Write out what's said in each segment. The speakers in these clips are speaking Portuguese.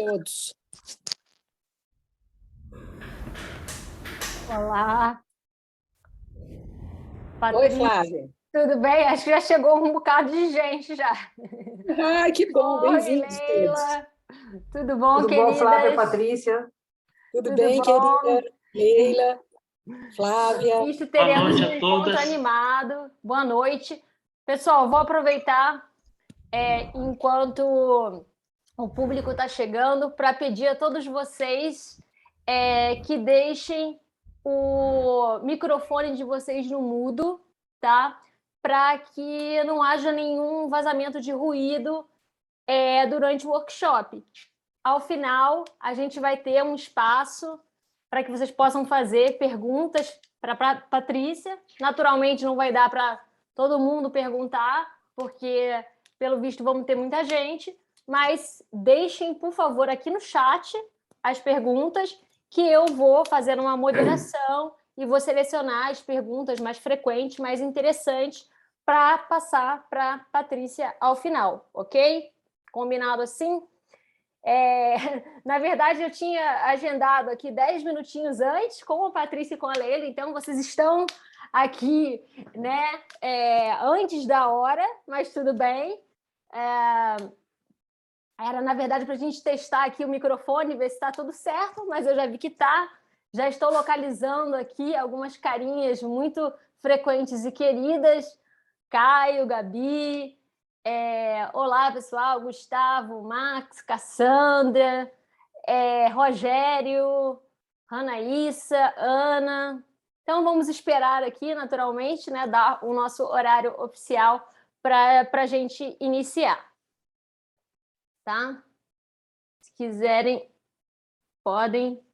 todos. Olá, Oi, Patrícia, Flávia. tudo bem? Acho que já chegou um bocado de gente já. Ai, que bom, Oi, bem-vindos todos. Leila, tudo bom, Tudo bom, Flávia, queridas? Patrícia? Tudo Tudo bem, querida? bom? Leila, Pelo Flávia. visto, Boa teremos noite um a encontro todas. animado. Boa noite. Pessoal, vou aproveitar enquanto o público está chegando para pedir a todos vocês que deixem o microfone de vocês no mudo, tá? Para que não haja nenhum vazamento de ruído durante o workshop. Ao final, a gente vai ter um espaço para que vocês possam fazer perguntas para a Patrícia. Naturalmente, não vai dar para todo mundo perguntar, porque, pelo visto, vamos ter muita gente, mas deixem, por favor, aqui no chat as perguntas, que eu vou fazer uma moderação e vou selecionar as perguntas mais frequentes, mais interessantes, para passar para a Patrícia ao final, ok? Combinado assim? Na verdade, eu tinha agendado aqui 10 minutinhos antes com a Patrícia e com a Leila, então vocês estão aqui, né, antes da hora, mas tudo bem. Era, na verdade, para a gente testar aqui o microfone, ver se está tudo certo, mas eu já vi que está. Já estou localizando aqui algumas carinhas muito frequentes e queridas. Caio, Gabi, olá, pessoal, Gustavo, Max, Cassandra, Rogério, Anaíssa, Ana. Então, vamos esperar aqui, naturalmente, né, dar o nosso horário oficial para a gente iniciar. Tá? Se quiserem, podem.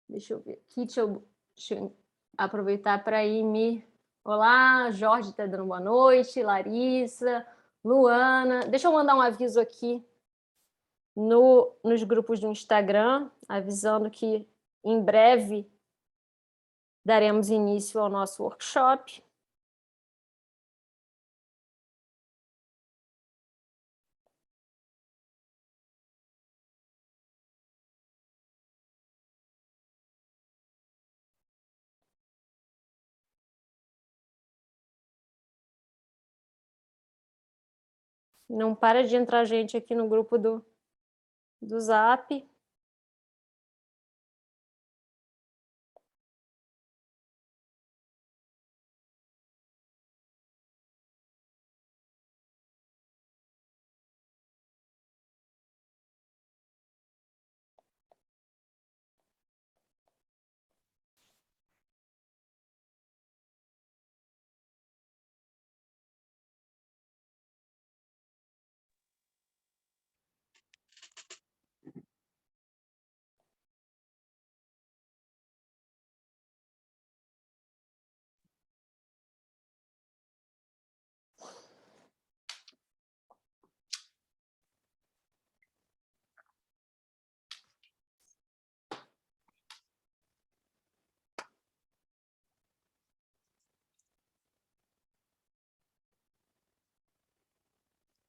Deixa eu ver aqui, deixa eu aproveitar para ir me... Olá, Jorge está dando boa noite, Larissa, Luana. Deixa eu mandar um aviso aqui nos grupos do Instagram, avisando que em breve daremos início ao nosso workshop. Não para de entrar gente aqui no grupo do Zap.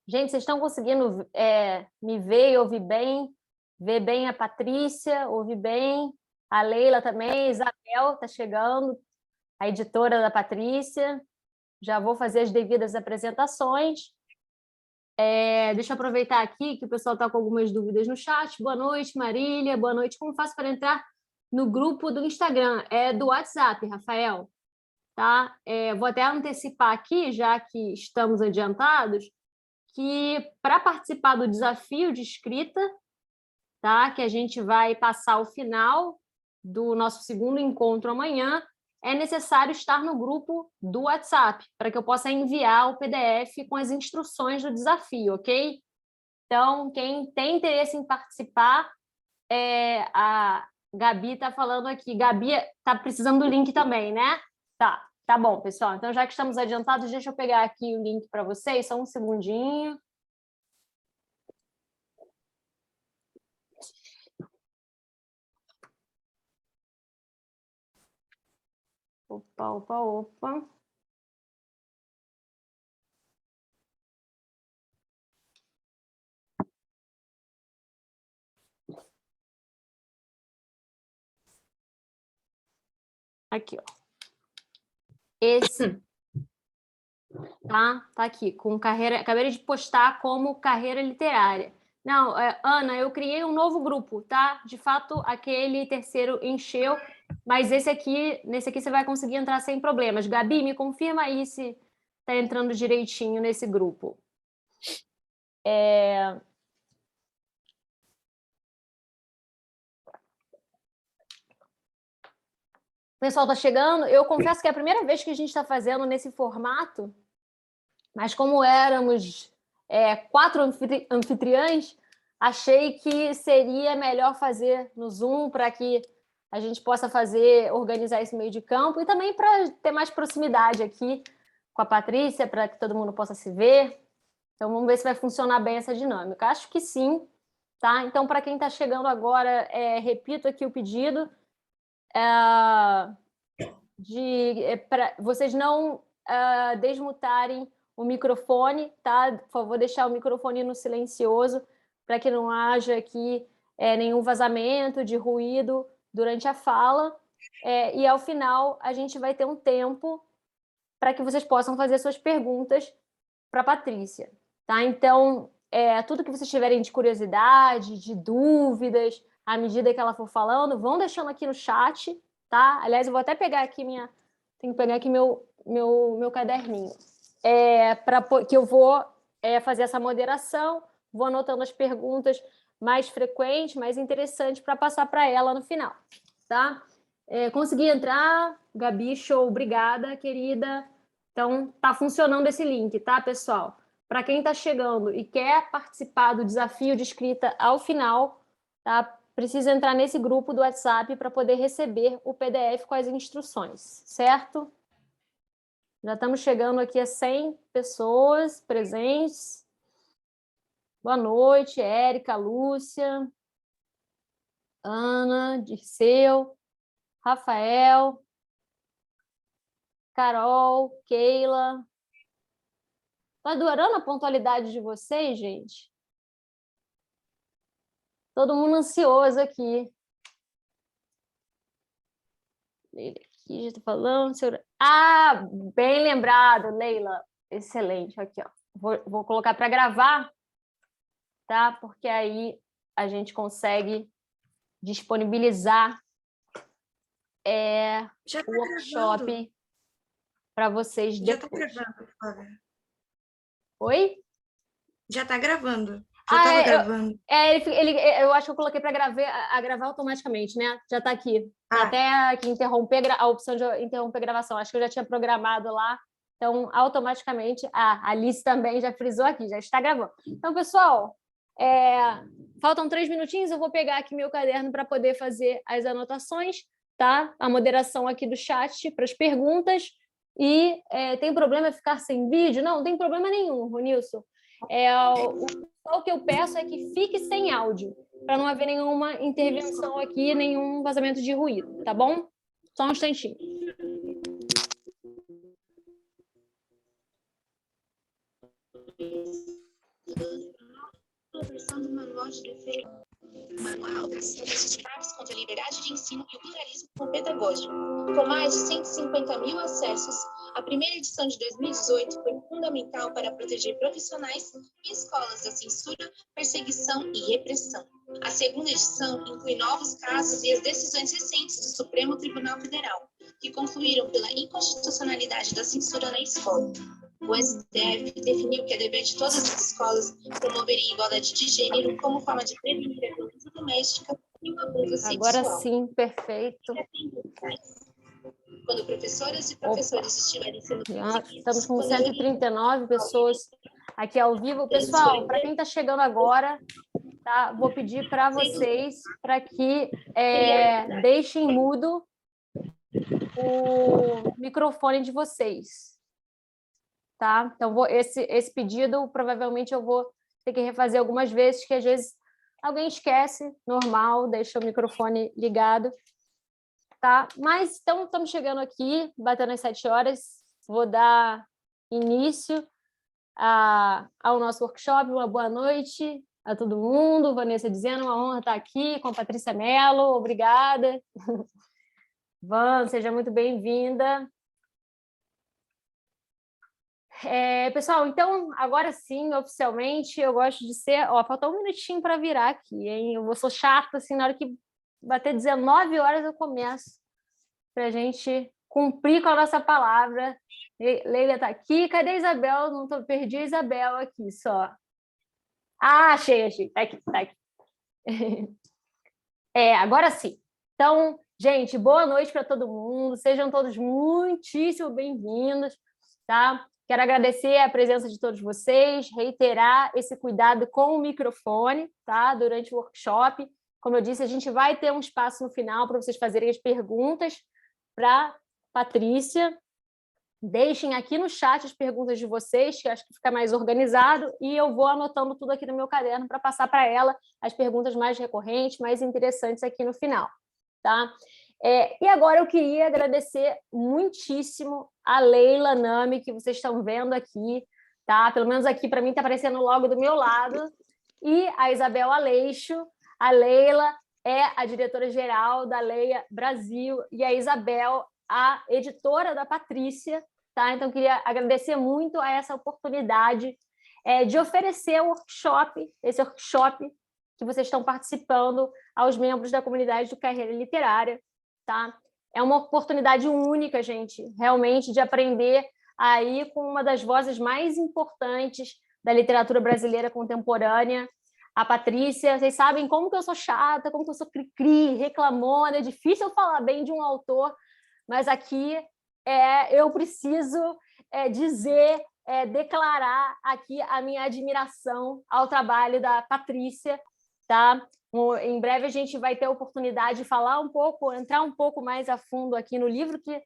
Gente, vocês estão conseguindo me ver e ouvir bem? Ver bem a Patrícia, ouvir bem a Leila também, Isabel está chegando, a editora da Patrícia. Já vou fazer as devidas apresentações. Deixa eu aproveitar aqui que o pessoal está com algumas dúvidas no chat. Boa noite, Marília. Boa noite. Como faço para entrar no grupo do Instagram? Do WhatsApp, Rafael. Tá? Vou até antecipar aqui, já que estamos adiantados, que para participar do desafio de escrita, tá? Que a gente vai passar ao final do nosso segundo encontro amanhã, é necessário estar no grupo do WhatsApp, para que eu possa enviar o PDF com as instruções do desafio, ok? Então, quem tem interesse em participar, a Gabi está falando aqui. Gabi está precisando do link também, né? Tá bom, pessoal. Então, já que estamos adiantados, deixa eu pegar aqui o link para vocês, só um segundinho. Opa, opa, opa. Aqui, ó. Esse, tá aqui, com carreira... Acabei de postar como carreira literária. Não, Ana, eu criei um novo grupo, tá? De fato, aquele terceiro encheu, mas nesse aqui você vai conseguir entrar sem problemas. Gabi, me confirma aí se tá entrando direitinho nesse grupo. O pessoal está chegando. Eu confesso que é a primeira vez que a gente está fazendo nesse formato, mas como éramos 4 anfitriãs, achei que seria melhor fazer no Zoom para que a gente possa organizar esse meio de campo e também para ter mais proximidade aqui com a Patrícia, para que todo mundo possa se ver. Então, vamos ver se vai funcionar bem essa dinâmica. Acho que sim, tá? Então, para quem está chegando agora, repito aqui o pedido. Para vocês não desmutarem o microfone, tá? Por favor, deixar o microfone no silencioso para que não haja aqui nenhum vazamento de ruído durante a fala. E ao final a gente vai ter um tempo para que vocês possam fazer suas perguntas para a Patrícia, tá? Então, tudo que vocês tiverem de curiosidade, de dúvidas, à medida que ela for falando, vão deixando aqui no chat, tá? Aliás, eu vou até pegar aqui tenho que pegar aqui meu caderninho, que eu vou fazer essa moderação, vou anotando as perguntas mais frequentes, mais interessantes, para passar para ela no final, tá? Consegui entrar, Gabi, show, obrigada, querida. Então, tá funcionando esse link, tá, pessoal? Para quem está chegando e quer participar do desafio de escrita ao final, tá? Precisa entrar nesse grupo do WhatsApp para poder receber o PDF com as instruções, certo? Já estamos chegando aqui a 100 pessoas presentes. Boa noite, Érica, Lúcia, Ana, Dirceu, Rafael, Carol, Keila. Estou adorando a pontualidade de vocês, gente. Todo mundo ansioso aqui. Leila aqui, já estou falando. Bem lembrado, Leila. Excelente. Aqui, ó. Vou colocar para gravar, tá? Porque aí a gente consegue disponibilizar o workshop para vocês depois. Já está gravando, Flávia. Oi? Já está gravando. Já estava gravando. Eu acho que eu coloquei para gravar automaticamente, né? Já está aqui. Até aqui interromper a opção de interromper a gravação. Acho que eu já tinha programado lá. Então, automaticamente, a Alice também já frisou aqui, já está gravando. Então, pessoal, faltam 3 minutinhos, eu vou pegar aqui meu caderno para poder fazer as anotações, tá? A moderação aqui do chat para as perguntas. E tem problema ficar sem vídeo? Não, não tem problema nenhum, Ronilson. O que eu peço é que fique sem áudio, para não haver nenhuma intervenção aqui, nenhum vazamento de ruído, tá bom? Só um instantinho. Versão do manual de defesa. Manual das Estados contra a liberdade de ensino e o pluralismo pedagógico. Com mais de 150 mil acessos, a primeira edição de 2018 foi fundamental para proteger profissionais e escolas da censura, perseguição e repressão. A segunda edição inclui novos casos e as decisões recentes do Supremo Tribunal Federal, que concluíram pela inconstitucionalidade da censura na escola. O STF definiu que é dever de todas as escolas promoverem igualdade de gênero como forma de prevenir a violência doméstica e o abuso sexual. Agora sim, perfeito. Quando professoras e professores estiverem sendo perseguidos... Estamos com 139 pessoas aqui ao vivo. Pessoal, para quem está chegando agora, tá? Vou pedir para vocês para que deixem mudo o microfone de vocês. Tá? Então, esse pedido, provavelmente, eu vou ter que refazer algumas vezes, que às vezes alguém esquece, normal, deixa o microfone ligado. Tá? Mas, então, estamos chegando aqui, batendo as 7 horas, vou dar início ao nosso workshop. Uma boa noite a todo mundo. Vanessa dizendo, uma honra estar aqui com a Patrícia Mello, obrigada. Van, seja muito bem-vinda. Pessoal, então, agora sim, oficialmente, eu gosto de ser... Ó, faltou um minutinho para virar aqui, hein? Eu sou chata, assim, na hora que bater 19 horas eu começo, para a gente cumprir com a nossa palavra. Leila está aqui. Cadê a Isabel? Não tô... Perdi a Isabel aqui, só. Ah, achei. Tá aqui. Agora sim. Então, gente, boa noite para todo mundo. Sejam todos muitíssimo bem-vindos, tá? Quero agradecer a presença de todos vocês, reiterar esse cuidado com o microfone, tá? Durante o workshop. Como eu disse, a gente vai ter um espaço no final para vocês fazerem as perguntas para Patrícia. Deixem aqui no chat as perguntas de vocês, que eu acho que fica mais organizado, e eu vou anotando tudo aqui no meu caderno para passar para ela as perguntas mais recorrentes, mais interessantes aqui no final, tá? E agora eu queria agradecer muitíssimo a Leila Nami, que vocês estão vendo aqui, tá? Pelo menos aqui para mim está aparecendo logo do meu lado, e a Isabel Aleixo. A Leila é a diretora-geral da Leia Brasil e a Isabel, a editora da Patrícia, tá? Então, queria agradecer muito a essa oportunidade de oferecer esse workshop que vocês estão participando aos membros da comunidade do Carreira Literária, tá? É uma oportunidade única, gente, realmente, de aprender aí com uma das vozes mais importantes da literatura brasileira contemporânea, a Patrícia. Vocês sabem como que eu sou chata, como que eu sou cri-cri, reclamona, é difícil eu falar bem de um autor, mas aqui eu preciso dizer, declarar aqui a minha admiração ao trabalho da Patrícia, tá? Em breve a gente vai ter a oportunidade de falar um pouco, entrar um pouco mais a fundo aqui no livro que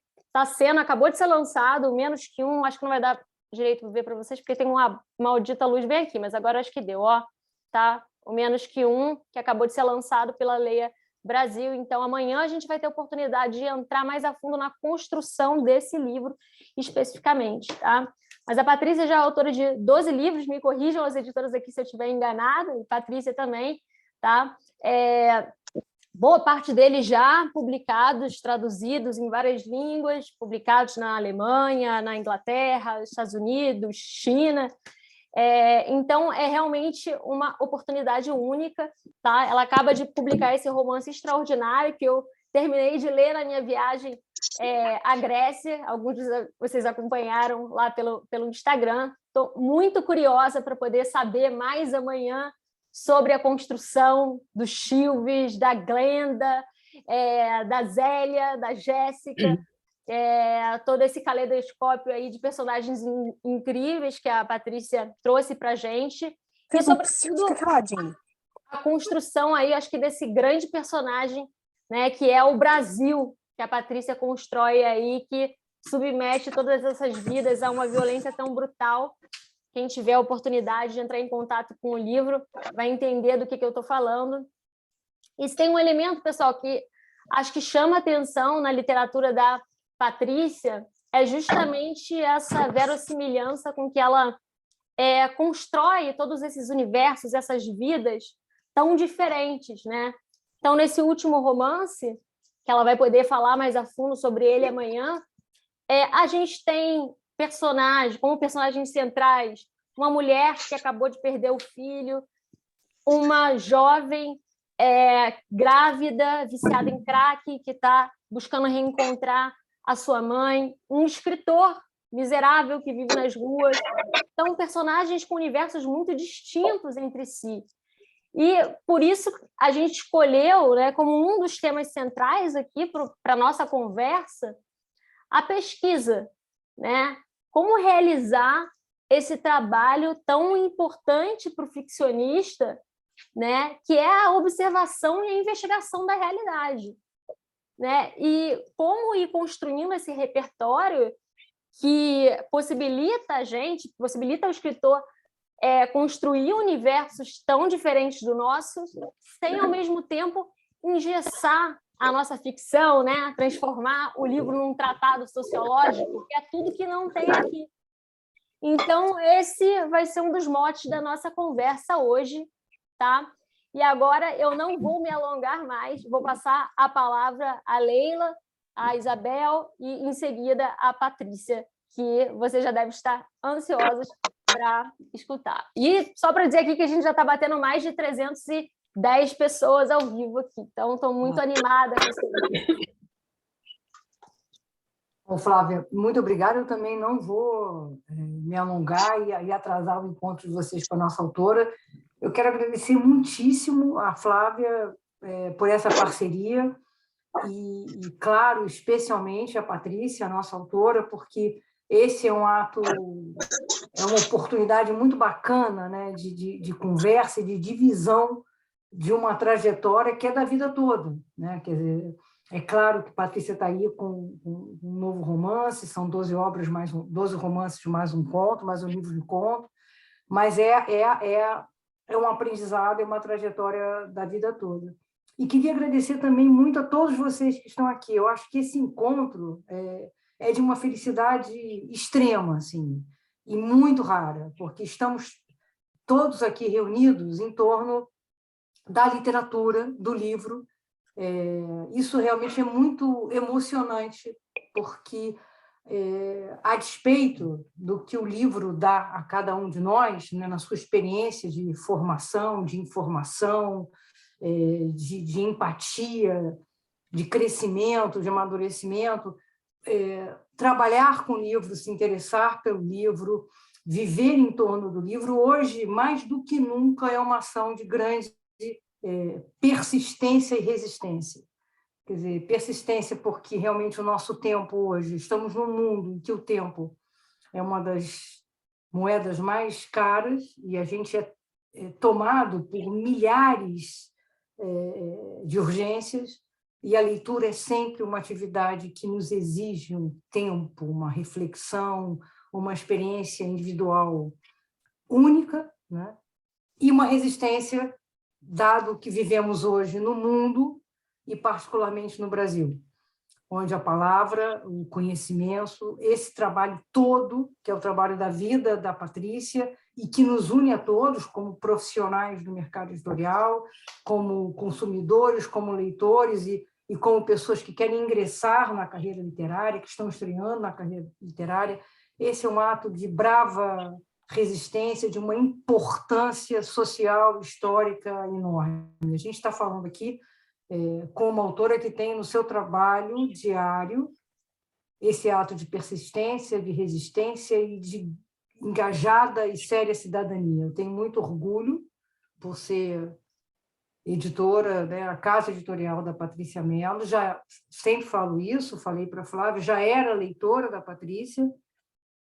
acabou de ser lançado, Menos que Um, acho que não vai dar direito de ver para vocês, porque tem uma maldita luz bem aqui, mas agora acho que deu, ó, tá? O Menos que Um, que acabou de ser lançado pela Leia Brasil. Então, amanhã a gente vai ter a oportunidade de entrar mais a fundo na construção desse livro especificamente, tá? Mas a Patrícia já é autora de 12 livros, me corrijam as editoras aqui se eu estiver enganada, e Patrícia também, tá? Boa parte deles já publicados, traduzidos em várias línguas, publicados na Alemanha, na Inglaterra, Estados Unidos, China. Então, é realmente uma oportunidade única, tá? Ela acaba de publicar esse romance extraordinário que eu terminei de ler na minha viagem à Grécia. Alguns de vocês acompanharam lá pelo Instagram. Estou muito curiosa para poder saber mais amanhã sobre a construção do Chilves, da Glenda, da Zélia, da Jéssica, todo esse caleidoscópio aí de personagens incríveis que a Patrícia trouxe para a gente. E, sobretudo, a construção aí, acho que desse grande personagem, né, que é o Brasil, que a Patrícia constrói aí, que submete todas essas vidas a uma violência tão brutal. Quem tiver a oportunidade de entrar em contato com o livro vai entender do que eu estou falando. E se tem um elemento, pessoal, que acho que chama atenção na literatura da Patrícia, é justamente essa verossimilhança com que ela constrói todos esses universos, essas vidas tão diferentes, né? Então, nesse último romance, que ela vai poder falar mais a fundo sobre ele amanhã, a gente tem como personagens centrais, uma mulher que acabou de perder o filho, uma jovem grávida, viciada em crack, que está buscando reencontrar a sua mãe, um escritor miserável que vive nas ruas. Então, personagens com universos muito distintos entre si. E, por isso, a gente escolheu, né, como um dos temas centrais aqui para a nossa conversa, a pesquisa, né? Como realizar esse trabalho tão importante para o ficcionista, né, que é a observação e a investigação da realidade, né? E como ir construindo esse repertório que possibilita possibilita o escritor construir universos tão diferentes do nosso, sem, ao mesmo tempo, engessar a nossa ficção, né? Transformar o livro num tratado sociológico, que é tudo que não tem aqui. Então, esse vai ser um dos motes da nossa conversa hoje, tá? E agora eu não vou me alongar mais, vou passar a palavra à Leila, a Isabel e, em seguida, a Patrícia, que você já deve estar ansiosos para escutar. E só para dizer aqui que a gente já está batendo mais de 310 pessoas ao vivo aqui, então estou muito animada com isso. Bom, Flávia, muito obrigada. Eu também não vou me alongar e atrasar o encontro de vocês com a nossa autora. Eu quero agradecer muitíssimo a Flávia por essa parceria e, claro, especialmente a Patrícia, a nossa autora, porque esse é um ato, é uma oportunidade muito bacana, né, de conversa e de divisão de uma trajetória que é da vida toda, né? Quer dizer, é claro que Patrícia está aí com um novo romance, são 12 obras, 12 romances mais um conto, mais um livro de conto, mas é um aprendizado, é uma trajetória da vida toda. E queria agradecer também muito a todos vocês que estão aqui. Eu acho que esse encontro é de uma felicidade extrema, assim, e muito rara, porque estamos todos aqui reunidos em torno da literatura, do livro. Isso realmente é muito emocionante, porque, a despeito do que o livro dá a cada um de nós, né, na sua experiência de formação, de informação, de empatia, de crescimento, de amadurecimento, trabalhar com o livro, se interessar pelo livro, viver em torno do livro, hoje, mais do que nunca, é uma ação de grande persistência e resistência. Quer dizer, persistência porque realmente o nosso tempo hoje, estamos num mundo em que o tempo é uma das moedas mais caras e a gente é tomado por milhares de urgências, e a leitura é sempre uma atividade que nos exige um tempo, uma reflexão, uma experiência individual única, né? E uma resistência, dado que vivemos hoje no mundo e particularmente no Brasil, onde a palavra, o conhecimento, esse trabalho todo, que é o trabalho da vida da Patrícia, e que nos une a todos como profissionais do mercado editorial, como consumidores, como leitores e como pessoas que querem ingressar na carreira literária, que estão estreando na carreira literária. Esse é um ato de brava resistência, de uma importância social, histórica enorme. A gente está falando aqui com uma autora que tem no seu trabalho diário esse ato de persistência, de resistência e de engajada e séria cidadania. Eu tenho muito orgulho por ser editora, né, a casa editorial da Patrícia Mello, já sempre falo isso, falei para a Flávia, já era leitora da Patrícia,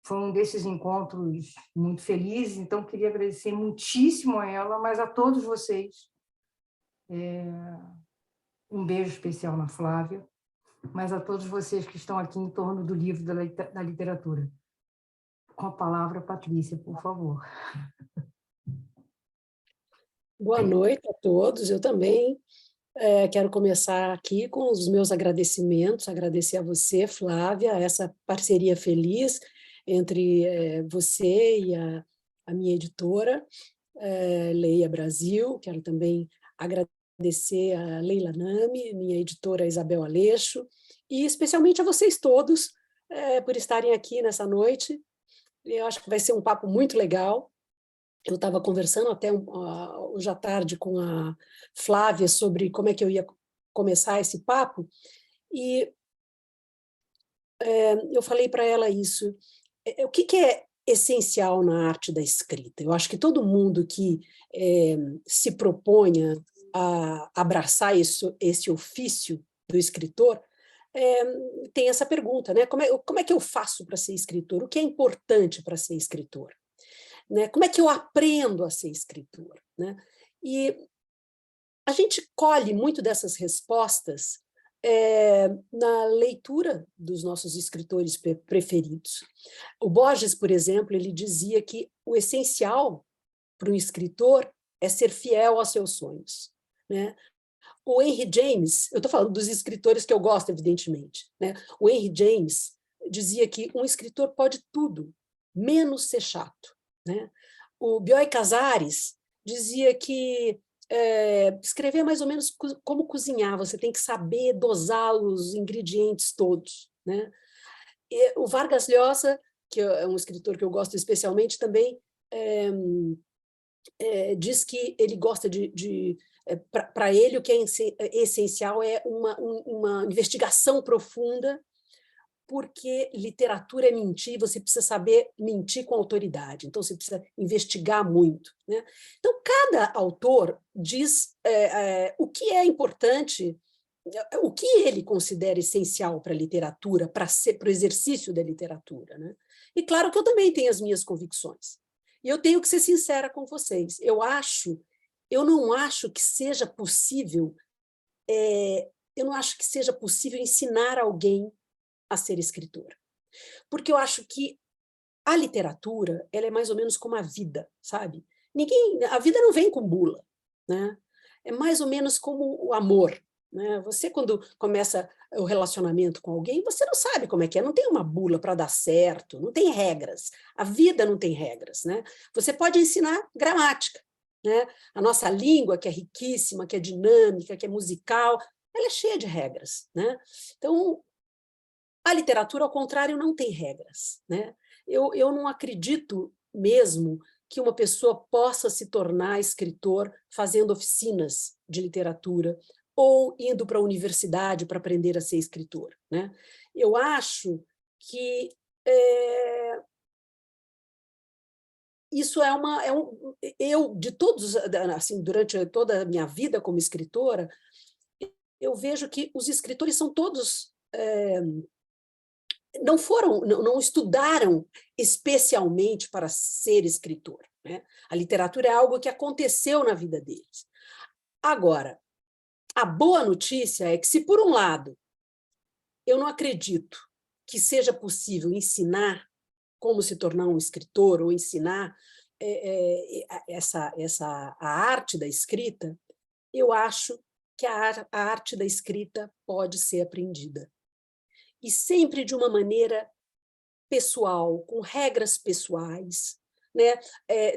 foi um desses encontros muito felizes, então queria agradecer muitíssimo a ela, mas a todos vocês. Um beijo especial na Flávia, mas a todos vocês que estão aqui em torno do livro da literatura. Com a palavra, Patrícia, por favor. Boa noite a todos. Eu também quero começar aqui com os meus agradecimentos, agradecer a você, Flávia, essa parceria feliz entre você e a minha editora, Leia Brasil. Quero também agradecer a Leila Nami, minha editora Isabel Aleixo, e especialmente a vocês todos por estarem aqui nessa noite. Eu acho que vai ser um papo muito legal. Eu estava conversando até hoje à tarde com a Flávia sobre como é que eu ia começar esse papo, e eu falei para ela isso. O que é essencial na arte da escrita? Eu acho que todo mundo que se proponha a abraçar esse ofício do escritor tem essa pergunta, né? Como é que eu faço para ser escritor? O que é importante para ser escritor? Né? Como é que eu aprendo a ser escritor? Né? E a gente colhe muito dessas respostas na leitura dos nossos escritores preferidos. O Borges, por exemplo, ele dizia que o essencial para um escritor é ser fiel aos seus sonhos. Né? O Henry James, eu estou falando dos escritores que eu gosto, evidentemente, né? O Henry James dizia que um escritor pode tudo, menos ser chato. Né? O Bioy Casares dizia que escrever mais ou menos como cozinhar, você tem que saber dosar os ingredientes todos, né? E o Vargas Llosa, que é um escritor que eu gosto especialmente, também diz que ele gosta para ele o que é essencial é uma investigação profunda, porque literatura é mentir, você precisa saber mentir com autoridade, então você precisa investigar muito, né? Então, cada autor diz o que é importante, o que ele considera essencial para a literatura, para o exercício da literatura, né? E claro que eu também tenho as minhas convicções. E eu tenho que ser sincera com vocês. Eu não acho que seja possível, ensinar alguém a ser escritor. Porque eu acho que a literatura, ela é mais ou menos como a vida, sabe? A vida não vem com bula, né? É mais ou menos como o amor, né? Você, quando começa o relacionamento com alguém, você não sabe como é que é, não tem uma bula para dar certo, não tem regras. A vida não tem regras, né? Você pode ensinar gramática, né? A nossa língua, que é riquíssima, que é dinâmica, que é musical, ela é cheia de regras, né? Então, a literatura, ao contrário, não tem regras, né? Eu não acredito mesmo que uma pessoa possa se tornar escritor fazendo oficinas de literatura ou indo para a universidade para aprender a ser escritor, né? Eu acho que isso eu, de todos, assim, durante toda a minha vida como escritora, eu vejo que os escritores são todos... não estudaram especialmente para ser escritor, né? A literatura é algo que aconteceu na vida deles. Agora, a boa notícia é que, se por um lado eu não acredito que seja possível ensinar como se tornar um escritor ou ensinar a arte da escrita, eu acho que a arte da escrita pode ser aprendida. E sempre de uma maneira pessoal, com regras pessoais, né?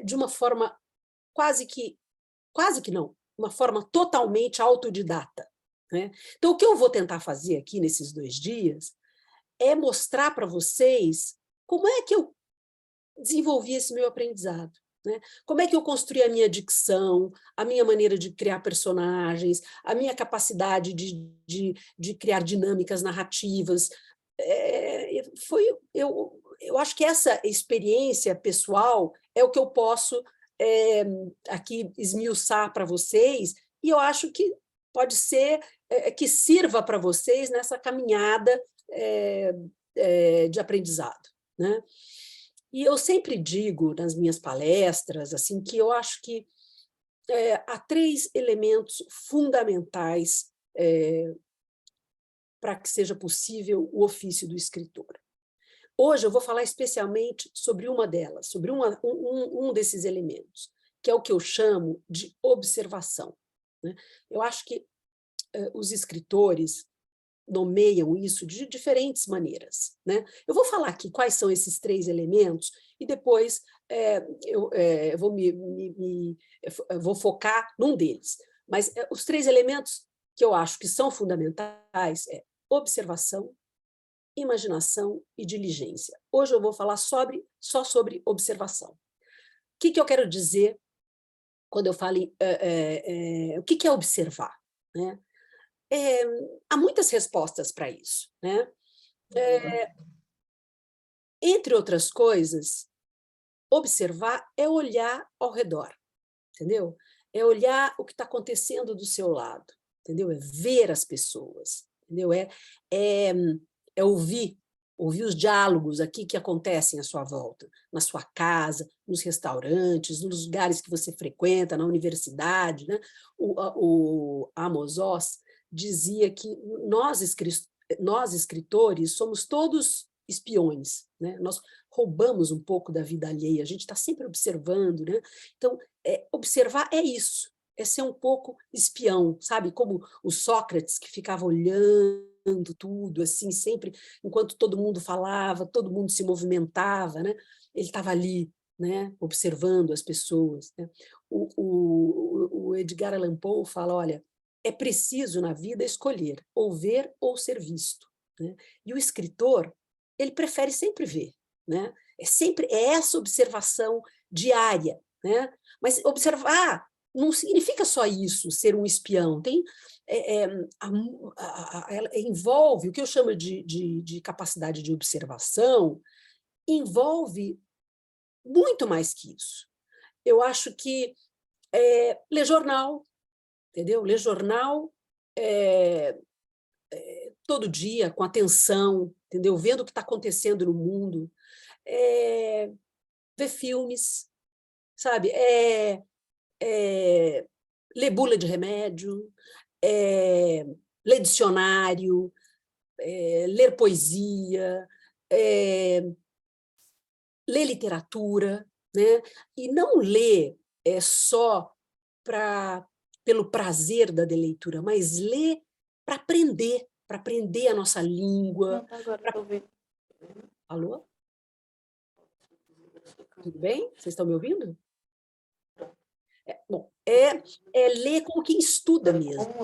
De uma forma quase que não, uma forma totalmente autodidata, né? Então, o que eu vou tentar fazer aqui nesses 2 dias é mostrar para vocês como é que eu desenvolvi esse meu aprendizado, né? Como é que eu construí a minha dicção, a minha maneira de criar personagens, a minha capacidade de criar dinâmicas narrativas. Eu acho que essa experiência pessoal é o que eu posso aqui esmiuçar para vocês, e eu acho que pode ser que sirva para vocês nessa caminhada de aprendizado, né? E eu sempre digo nas minhas palestras assim, que eu acho que há 3 elementos fundamentais para que seja possível o ofício do escritor. Hoje eu vou falar especialmente sobre uma delas, sobre um desses elementos, que é o que eu chamo de observação, né? Eu acho que os escritores nomeiam isso de diferentes maneiras, né? Eu vou falar aqui quais são esses 3 elementos e depois eu vou focar num deles. Mas os 3 elementos que eu acho que são fundamentais é observação, imaginação e diligência. Hoje eu vou falar só sobre observação. O que eu quero dizer quando eu falo o que é observar, né? Há muitas respostas para isso, né? Entre outras coisas, observar é olhar ao redor, entendeu? É olhar o que está acontecendo do seu lado, entendeu? É ver as pessoas, entendeu? É ouvir os diálogos aqui que acontecem à sua volta, na sua casa, nos restaurantes, nos lugares que você frequenta, na universidade, né? O Amos Oz dizia que nós escritores somos todos espiões, né? Nós roubamos um pouco da vida alheia, a gente está sempre observando, né? Então, observar é isso, é ser um pouco espião, sabe? Como o Sócrates, que ficava olhando tudo, assim, sempre, enquanto todo mundo falava, todo mundo se movimentava, né? Ele estava ali, né? Observando as pessoas, né? O Edgar Allan Poe fala, olha, é preciso na vida escolher ou ver ou ser visto, né? E o escritor, ele prefere sempre ver, né? É essa observação diária, né? Mas observar não significa só isso, ser um espião. Envolve o que eu chamo de capacidade de observação, envolve muito mais que isso. Eu acho que ler jornal, entendeu? Ler jornal todo dia, com atenção, entendeu? Vendo o que está acontecendo no mundo, ver filmes, sabe? Ler bula de remédio, ler dicionário, ler poesia, ler literatura, né? E não ler só pelo prazer da leitura, mas ler para aprender a nossa língua. Agora estou ouvindo. Alô? Tudo bem? Vocês estão me ouvindo? Bom, ler como quem estuda mesmo.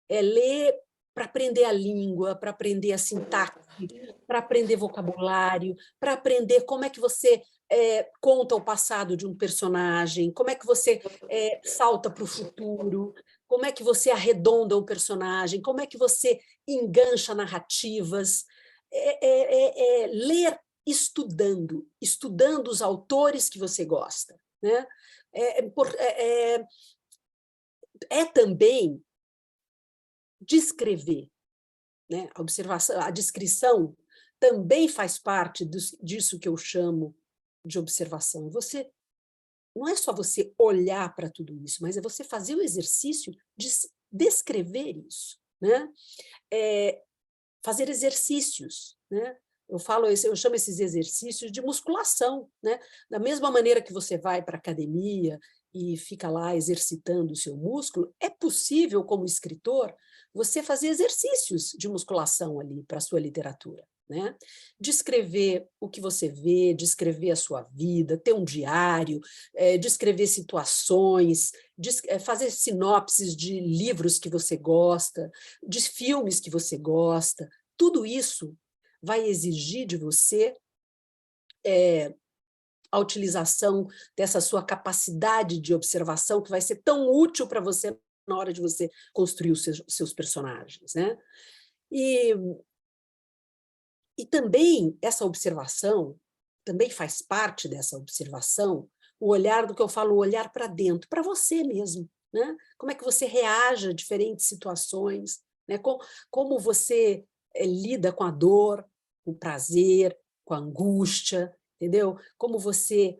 É ler para aprender a língua, para aprender a sintaxe, para aprender vocabulário, para aprender como é que você conta o passado de um personagem, como é que você salta para o futuro, como é que você arredonda um personagem, como é que você engancha narrativas. Ler estudando os autores que você gosta, né? Também descrever, né? A observação, a descrição também faz parte disso que eu chamo de observação. Não é só você olhar para tudo isso, mas é você fazer o exercício de descrever isso, né? Fazer exercícios, né? Eu chamo esses exercícios de musculação, né? Da mesma maneira que você vai para a academia e fica lá exercitando o seu músculo, é possível, como escritor, você fazer exercícios de musculação ali para a sua literatura, né? Descrever o que você vê, descrever a sua vida, ter um diário, descrever situações, fazer sinopses de livros que você gosta, de filmes que você gosta. Tudo isso vai exigir de você a utilização dessa sua capacidade de observação, que vai ser tão útil para você na hora de você construir os seus personagens, né? E também essa observação, também faz parte dessa observação, o olhar do que eu falo, o olhar para dentro, para você mesmo, né? Como é que você reage a diferentes situações, né? Como você lida com a dor, com o prazer, com a angústia, entendeu? Como você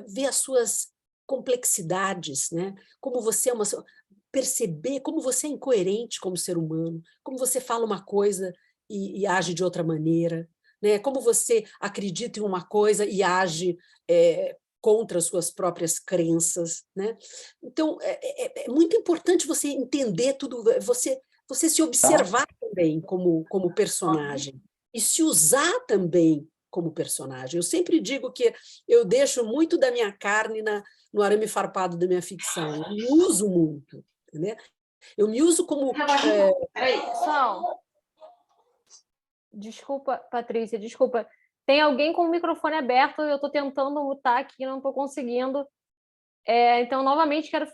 vê as suas complexidades, né? Como você perceber como você é incoerente como ser humano, como você fala uma coisa e age de outra maneira, né? Como você acredita em uma coisa e age contra as suas próprias crenças, né? Então, é muito importante você entender tudo, você se observar também como personagem e se usar também como personagem. Eu sempre digo que eu deixo muito da minha carne no arame farpado da minha ficção. Eu me uso muito, entendeu? Eu me uso como... Pessoal, desculpa, Patrícia, desculpa. Tem alguém com o microfone aberto, eu estou tentando mutar aqui, não estou conseguindo. Então, novamente, quero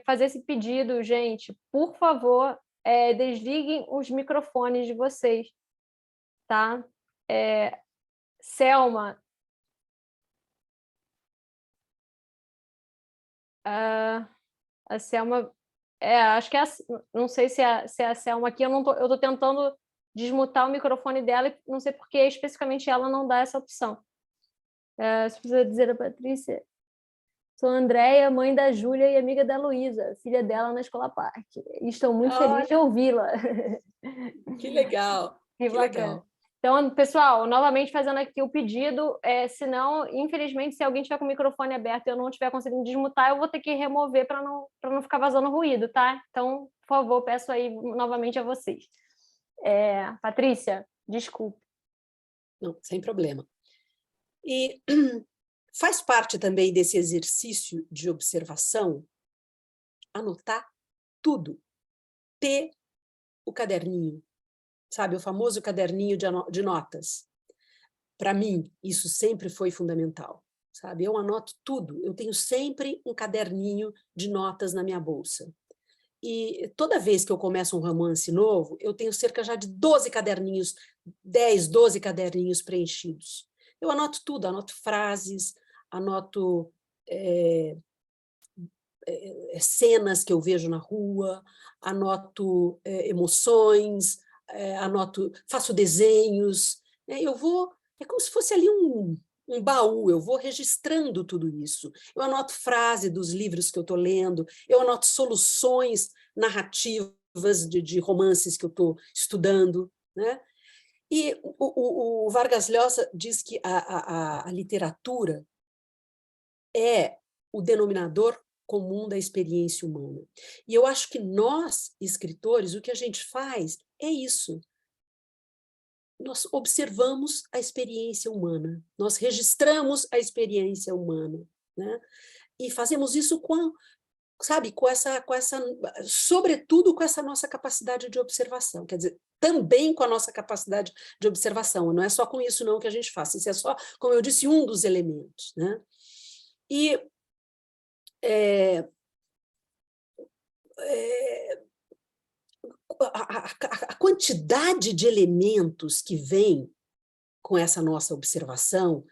fazer esse pedido, gente. Por favor, desliguem os microfones de vocês, tá? Selma. A Selma... acho que não sei se é a Selma aqui, eu estou tentando desmutar o microfone dela e não sei porque especificamente ela não dá essa opção. Se precisa dizer a Patrícia... Sou a Andréia, mãe da Júlia e amiga da Luísa, filha dela na Escola Parque. E estou muito feliz de ouvi-la. Que legal, que bacana. Legal. Então, pessoal, novamente fazendo aqui o pedido, senão, infelizmente, se alguém tiver com o microfone aberto e eu não estiver conseguindo desmutar, eu vou ter que remover para não ficar vazando ruído, tá? Então, por favor, peço aí novamente a vocês. Patrícia, desculpe. Não, sem problema. E faz parte também desse exercício de observação anotar tudo, ter o caderninho, sabe, o famoso caderninho de notas. Para mim, isso sempre foi fundamental, sabe? Eu anoto tudo, eu tenho sempre um caderninho de notas na minha bolsa. E toda vez que eu começo um romance novo, eu tenho cerca já de 12 caderninhos, 10, 12 caderninhos preenchidos. Eu anoto tudo, anoto frases, anoto cenas que eu vejo na rua, anoto emoções, faço desenhos, eu vou, é como se fosse ali um baú, eu vou registrando tudo isso. Eu anoto frase dos livros que eu estou lendo, eu anoto soluções narrativas de romances que eu estou estudando, né? E o Vargas Llosa diz que a literatura é o denominador comum da experiência humana. E eu acho que nós, escritores, o que a gente faz é isso. Nós observamos a experiência humana, nós registramos a experiência humana, né? E fazemos isso sabe, sobretudo com essa nossa capacidade de observação, quer dizer, também com a nossa capacidade de observação, não é só com isso não que a gente faz, isso é só, como eu disse, um dos elementos, né? E a quantidade de elementos que vem com essa nossa observação,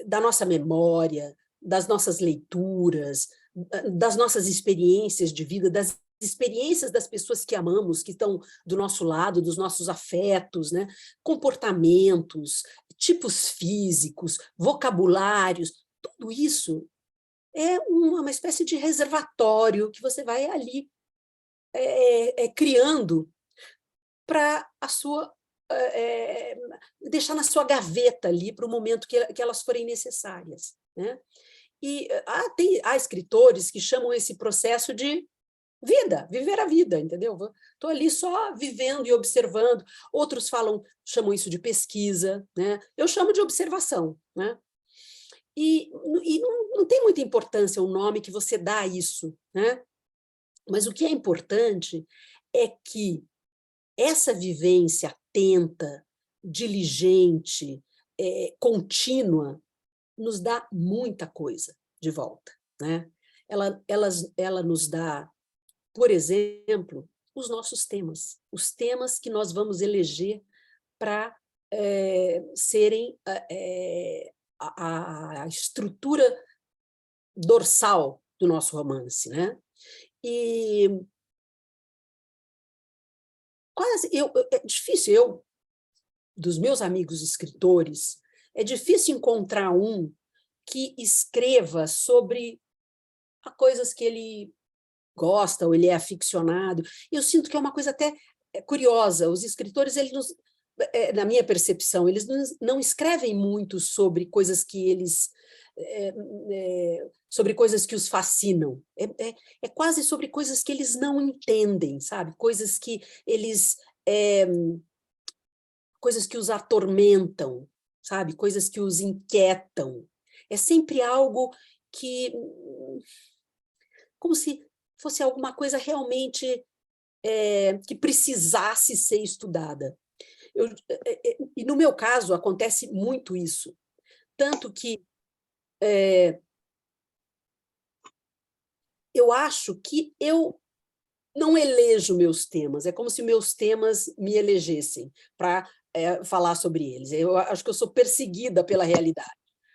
da nossa memória, das nossas leituras, das nossas experiências de vida, das experiências das pessoas que amamos, que estão do nosso lado, dos nossos afetos, né? Comportamentos, tipos físicos, vocabulários, tudo isso é uma espécie de reservatório que você vai ali criando para a sua deixar na sua gaveta ali para o momento que elas forem necessárias, né? E há escritores que chamam esse processo de vida, viver a vida, entendeu? Estou ali só vivendo e observando. Outros chamam isso de pesquisa, né? Eu chamo de observação, né? E não tem muita importância o nome que você dá a isso, né? Mas o que é importante é que essa vivência atenta, diligente, contínua, nos dá muita coisa de volta, né? Ela nos dá, por exemplo, os nossos temas, os temas que nós vamos eleger para serem a estrutura dorsal do nosso romance, né? E é difícil, dos meus amigos escritores, é difícil encontrar um que escreva sobre coisas que ele gosta ou ele é aficionado. Eu sinto que é uma coisa até curiosa. Os escritores, na minha percepção, eles não escrevem muito sobre coisas que eles... sobre coisas que os fascinam. É quase sobre coisas que eles não entendem, sabe? Coisas que eles... coisas que os atormentam, sabe? Coisas que os inquietam. É sempre algo que... como se fosse alguma coisa realmente que precisasse ser estudada. E no meu caso acontece muito isso, tanto que eu acho que eu não elejo meus temas, é como se meus temas me elegessem para falar sobre eles. Eu acho que eu sou perseguida pela realidade,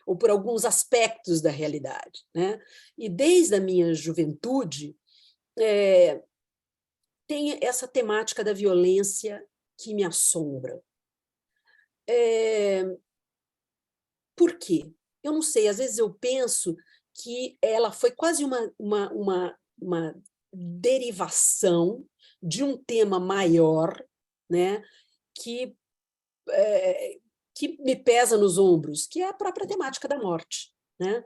ou por alguns aspectos da realidade, né? E desde a minha juventude, tem essa temática da violência que me assombra. Por quê? Eu não sei, às vezes eu penso que ela foi quase uma derivação de um tema maior, né, que me pesa nos ombros, que é a própria temática da morte, né?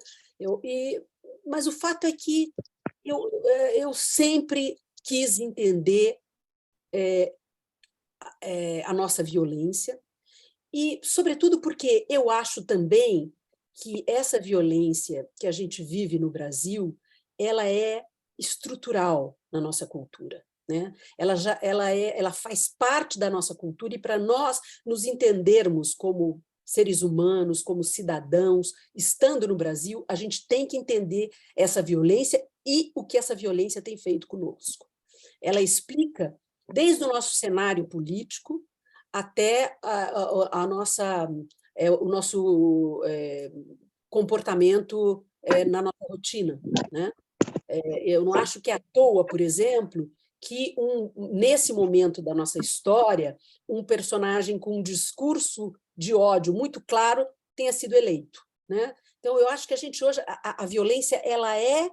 Mas o fato é que eu sempre quis entender a nossa violência E, sobretudo, porque eu acho também que essa violência que a gente vive no Brasil, ela é estrutural na nossa cultura, né? Ela faz parte da nossa cultura, e para nós nos entendermos como seres humanos, como cidadãos, estando no Brasil, a gente tem que entender essa violência e o que essa violência tem feito conosco. Ela explica desde o nosso cenário político até a nossa, o nosso comportamento na nossa rotina, né? Eu não acho que é à toa, por exemplo, que nesse momento da nossa história, um personagem com um discurso de ódio muito claro tenha sido eleito, né? Então, eu acho que a gente hoje, a violência, ela é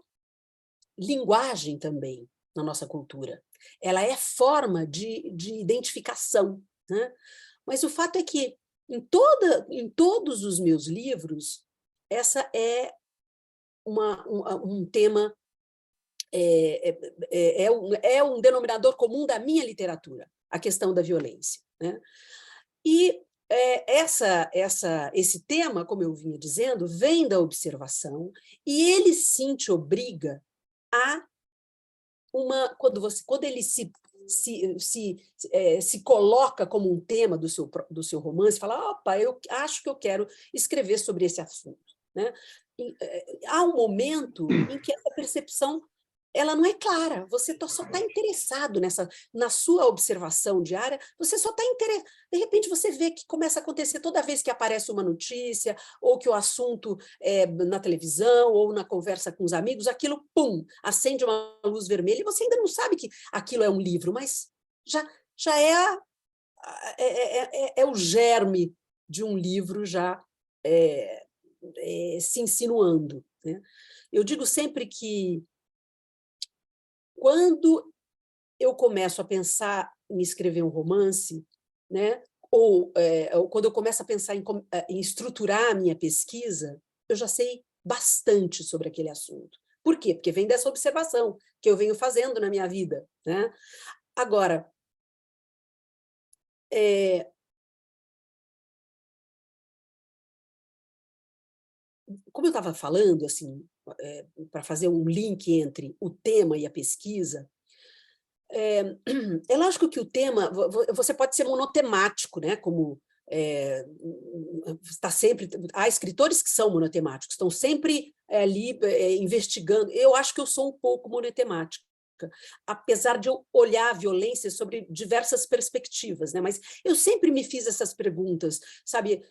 linguagem também na nossa cultura. Ela é forma de identificação, né? Mas o fato é que, em todos os meus livros, essa é um tema, é um denominador comum da minha literatura, a questão da violência, né? E esse tema, como eu vinha dizendo, vem da observação, e ele sim te obriga a quando ele se coloca como um tema do seu romance, fala, opa, eu acho que eu quero escrever sobre esse assunto, né? Há um momento em que essa percepção ela não é clara, você só está interessado na sua observação diária, você só está interessado. De repente você vê que começa a acontecer toda vez que aparece uma notícia, ou que o assunto na televisão, ou na conversa com os amigos, aquilo, pum, acende uma luz vermelha, e você ainda não sabe que aquilo é um livro, mas já é o germe de um livro já se insinuando, né? Eu digo sempre que quando eu começo a pensar em escrever um romance, né, ou quando eu começo a pensar em estruturar a minha pesquisa, eu já sei bastante sobre aquele assunto. Por quê? Porque vem dessa observação que eu venho fazendo na minha vida, né? Agora, como eu estava falando, assim, para fazer um link entre o tema e a pesquisa, é lógico que o tema, você pode ser monotemático, né? Como está sempre, há escritores que são monotemáticos, estão sempre ali investigando. Eu acho que eu sou um pouco monotemática, apesar de eu olhar a violência sobre diversas perspectivas, né? Mas eu sempre me fiz essas perguntas, sabe?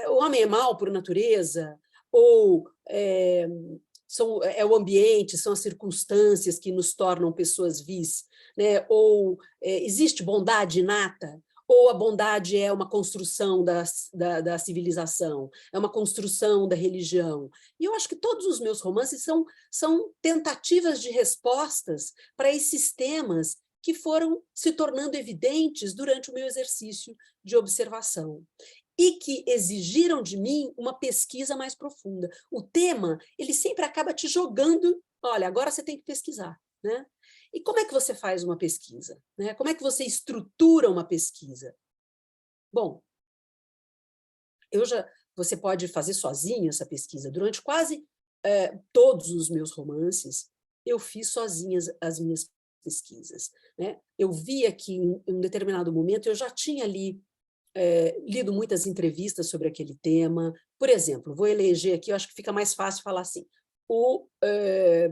O homem é mau por natureza? Ou é o ambiente, são as circunstâncias que nos tornam pessoas vis, né? Ou existe bondade inata? Ou a bondade é uma construção da civilização, é uma construção da religião? E eu acho que todos os meus romances são tentativas de respostas para esses temas que foram se tornando evidentes durante o meu exercício de observação e que exigiram de mim uma pesquisa mais profunda. O tema, ele sempre acaba te jogando, olha, agora você tem que pesquisar, né? E como é que você faz uma pesquisa, né? Como é que você estrutura uma pesquisa? Bom, você pode fazer sozinho essa pesquisa. Durante quase todos os meus romances, eu fiz sozinha as minhas pesquisas, né? Eu via que, em um determinado momento, eu já tinha lido muitas entrevistas sobre aquele tema. Por exemplo, vou eleger aqui, eu acho que fica mais fácil falar assim, o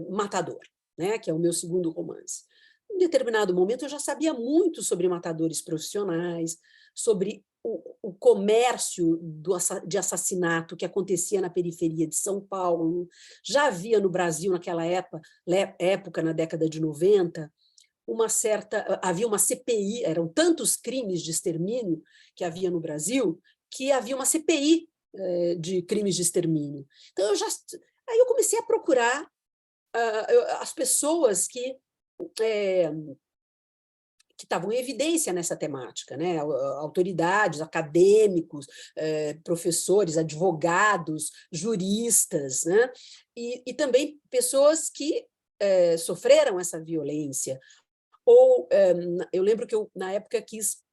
Matador, né, que é o meu segundo romance. Em determinado momento, eu já sabia muito sobre matadores profissionais, sobre o comércio de assassinato que acontecia na periferia de São Paulo. Já havia no Brasil, naquela época, na década de 90, havia uma CPI, eram tantos crimes de extermínio que havia no Brasil, que havia uma CPI de crimes de extermínio. Então, aí eu comecei a procurar as pessoas que estavam em evidência nessa temática, né? Autoridades, acadêmicos, professores, advogados, juristas, né? E também pessoas que sofreram essa violência. Ou eu lembro que eu, na época, quis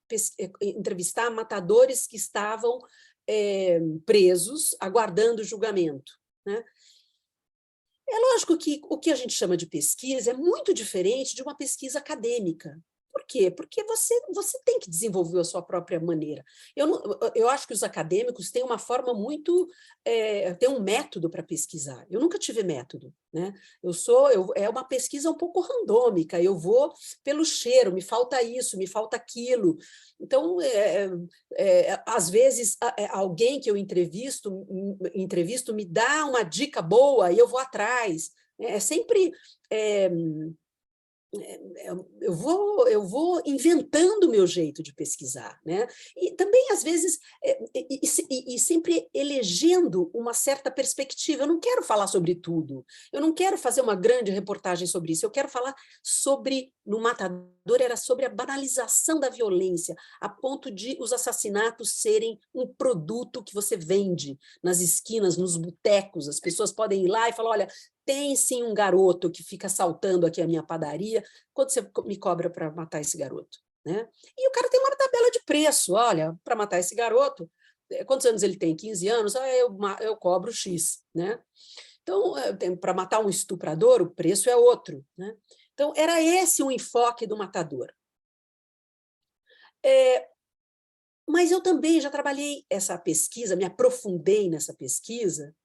entrevistar matadores que estavam presos, aguardando julgamento, né? É lógico que o que a gente chama de pesquisa é muito diferente de uma pesquisa acadêmica. Por quê? Porque você tem que desenvolver a sua própria maneira. Eu acho que os acadêmicos têm uma forma muito... tem um método para pesquisar. Eu nunca tive método, né? É uma pesquisa um pouco randômica, eu vou pelo cheiro, me falta isso, me falta aquilo. Então, às vezes, alguém que eu entrevisto me dá uma dica boa e eu vou atrás. É sempre... eu vou inventando o meu jeito de pesquisar, né? E também, às vezes, sempre elegendo uma certa perspectiva. Eu não quero falar sobre tudo, eu não quero fazer uma grande reportagem sobre isso, eu quero falar sobre, no Matador, era sobre a banalização da violência, a ponto de os assassinatos serem um produto que você vende nas esquinas, nos botecos, as pessoas podem ir lá e falar, olha, tem sim um garoto que fica assaltando aqui a minha padaria, quanto você me cobra para matar esse garoto? Né? E o cara tem uma tabela de preço, olha, para matar esse garoto, quantos anos ele tem? 15 anos? Eu cobro X. Né? Então, para matar um estuprador, o preço é outro. Né? Então, era esse o enfoque do matador. Mas eu também já trabalhei essa pesquisa, me aprofundei nessa pesquisa,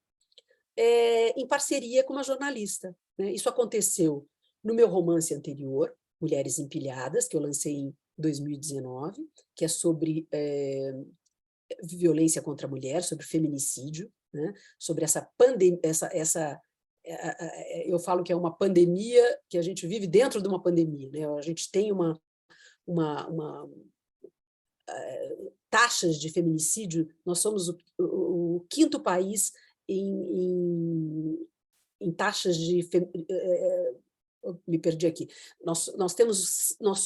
em parceria com uma jornalista. Né? Isso aconteceu no meu romance anterior, Mulheres Empilhadas, que eu lancei em 2019, que é sobre violência contra a mulher, sobre feminicídio, né? Sobre essa pandemia, eu falo que é uma pandemia, que a gente vive dentro de uma pandemia. Né? A gente tem taxas de feminicídio, nós somos o quinto país em taxas de... me perdi aqui. Nós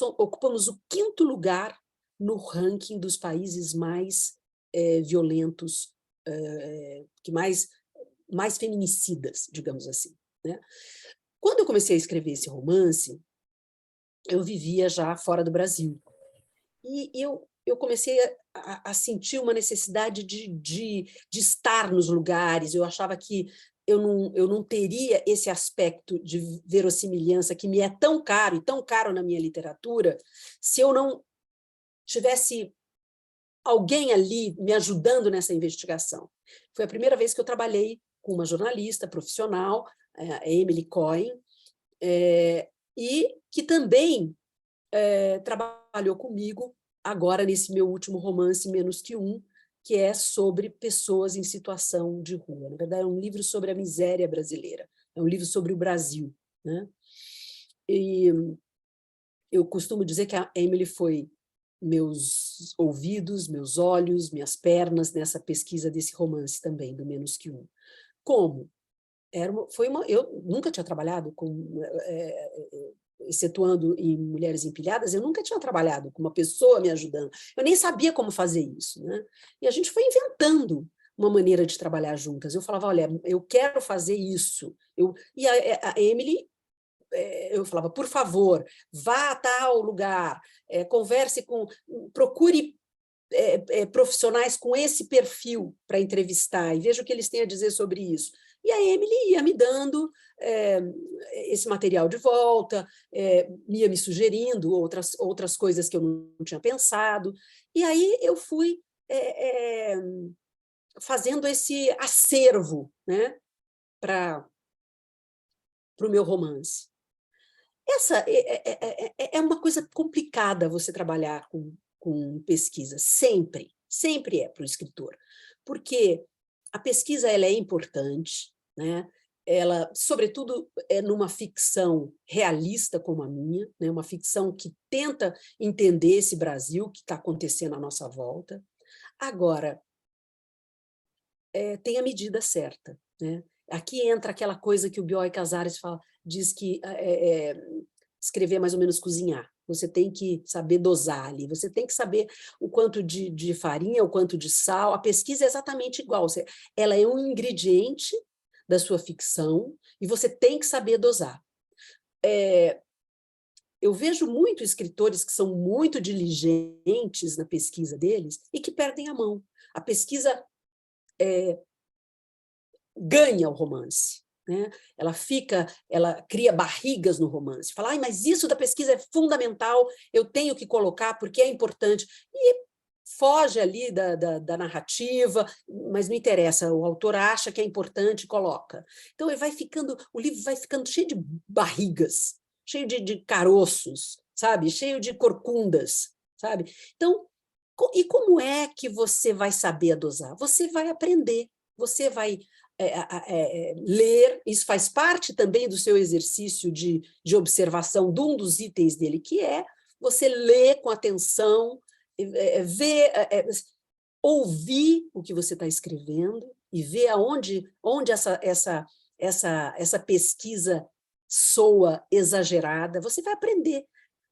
ocupamos o quinto lugar no ranking dos países mais violentos, mais feminicidas, digamos assim. Né? Quando eu comecei a escrever esse romance, eu vivia já fora do Brasil. E eu comecei a sentir uma necessidade de estar nos lugares. Eu achava que eu não teria esse aspecto de verossimilhança que me é tão caro, e tão caro na minha literatura, se eu não tivesse alguém ali me ajudando nessa investigação. Foi a primeira vez que eu trabalhei com uma jornalista profissional, a Emily Cohen, e que também trabalhou comigo agora nesse meu último romance, Menos que Um, que é sobre pessoas em situação de rua. Na verdade, é um livro sobre a miséria brasileira, é um livro sobre o Brasil. Né? E eu costumo dizer que a Emily foi meus ouvidos, meus olhos, minhas pernas nessa pesquisa desse romance também, do Menos que Um. Como? Eu nunca tinha trabalhado com... excetuando em Mulheres Empilhadas, eu nunca tinha trabalhado com uma pessoa me ajudando. Eu nem sabia como fazer isso. Né? E a gente foi inventando uma maneira de trabalhar juntas. Eu falava, olha, eu quero fazer isso. E a Emily, eu falava, por favor, vá a tal lugar, converse com... procure profissionais com esse perfil para entrevistar e veja o que eles têm a dizer sobre isso. E a Emily ia me dando esse material de volta, ia me sugerindo outras coisas que eu não tinha pensado, e aí eu fui fazendo esse acervo, né, para o meu romance. Essa é uma coisa complicada você trabalhar com pesquisa, sempre é para o escritor, porque a pesquisa ela é importante, né? Ela, sobretudo, numa ficção realista como a minha, né? Uma ficção que tenta entender esse Brasil que está acontecendo à nossa volta. Agora, tem a medida certa. Né? Aqui entra aquela coisa que o Bioy Casares diz que escrever é mais ou menos cozinhar. Você tem que saber dosar ali, você tem que saber o quanto de farinha, o quanto de sal. A pesquisa é exatamente igual. Ela é um ingrediente da sua ficção e você tem que saber dosar. eu vejo muito escritores que são muito diligentes na pesquisa deles e que perdem a mão. A pesquisa ganha o romance, né? Ela cria barrigas no romance, fala, ai, mas isso da pesquisa é fundamental, eu tenho que colocar porque é importante, e foge ali da narrativa, mas não interessa, o autor acha que é importante, coloca. Então o livro vai ficando cheio de barrigas, cheio de caroços, sabe? Cheio de corcundas, sabe? Então, e como é que você vai saber dosar? Você vai aprender, você vai ler, isso faz parte também do seu exercício de observação de um dos itens dele, que é você ler com atenção, ver, ouvir o que você está escrevendo e ver onde essa pesquisa soa exagerada. Você vai aprender.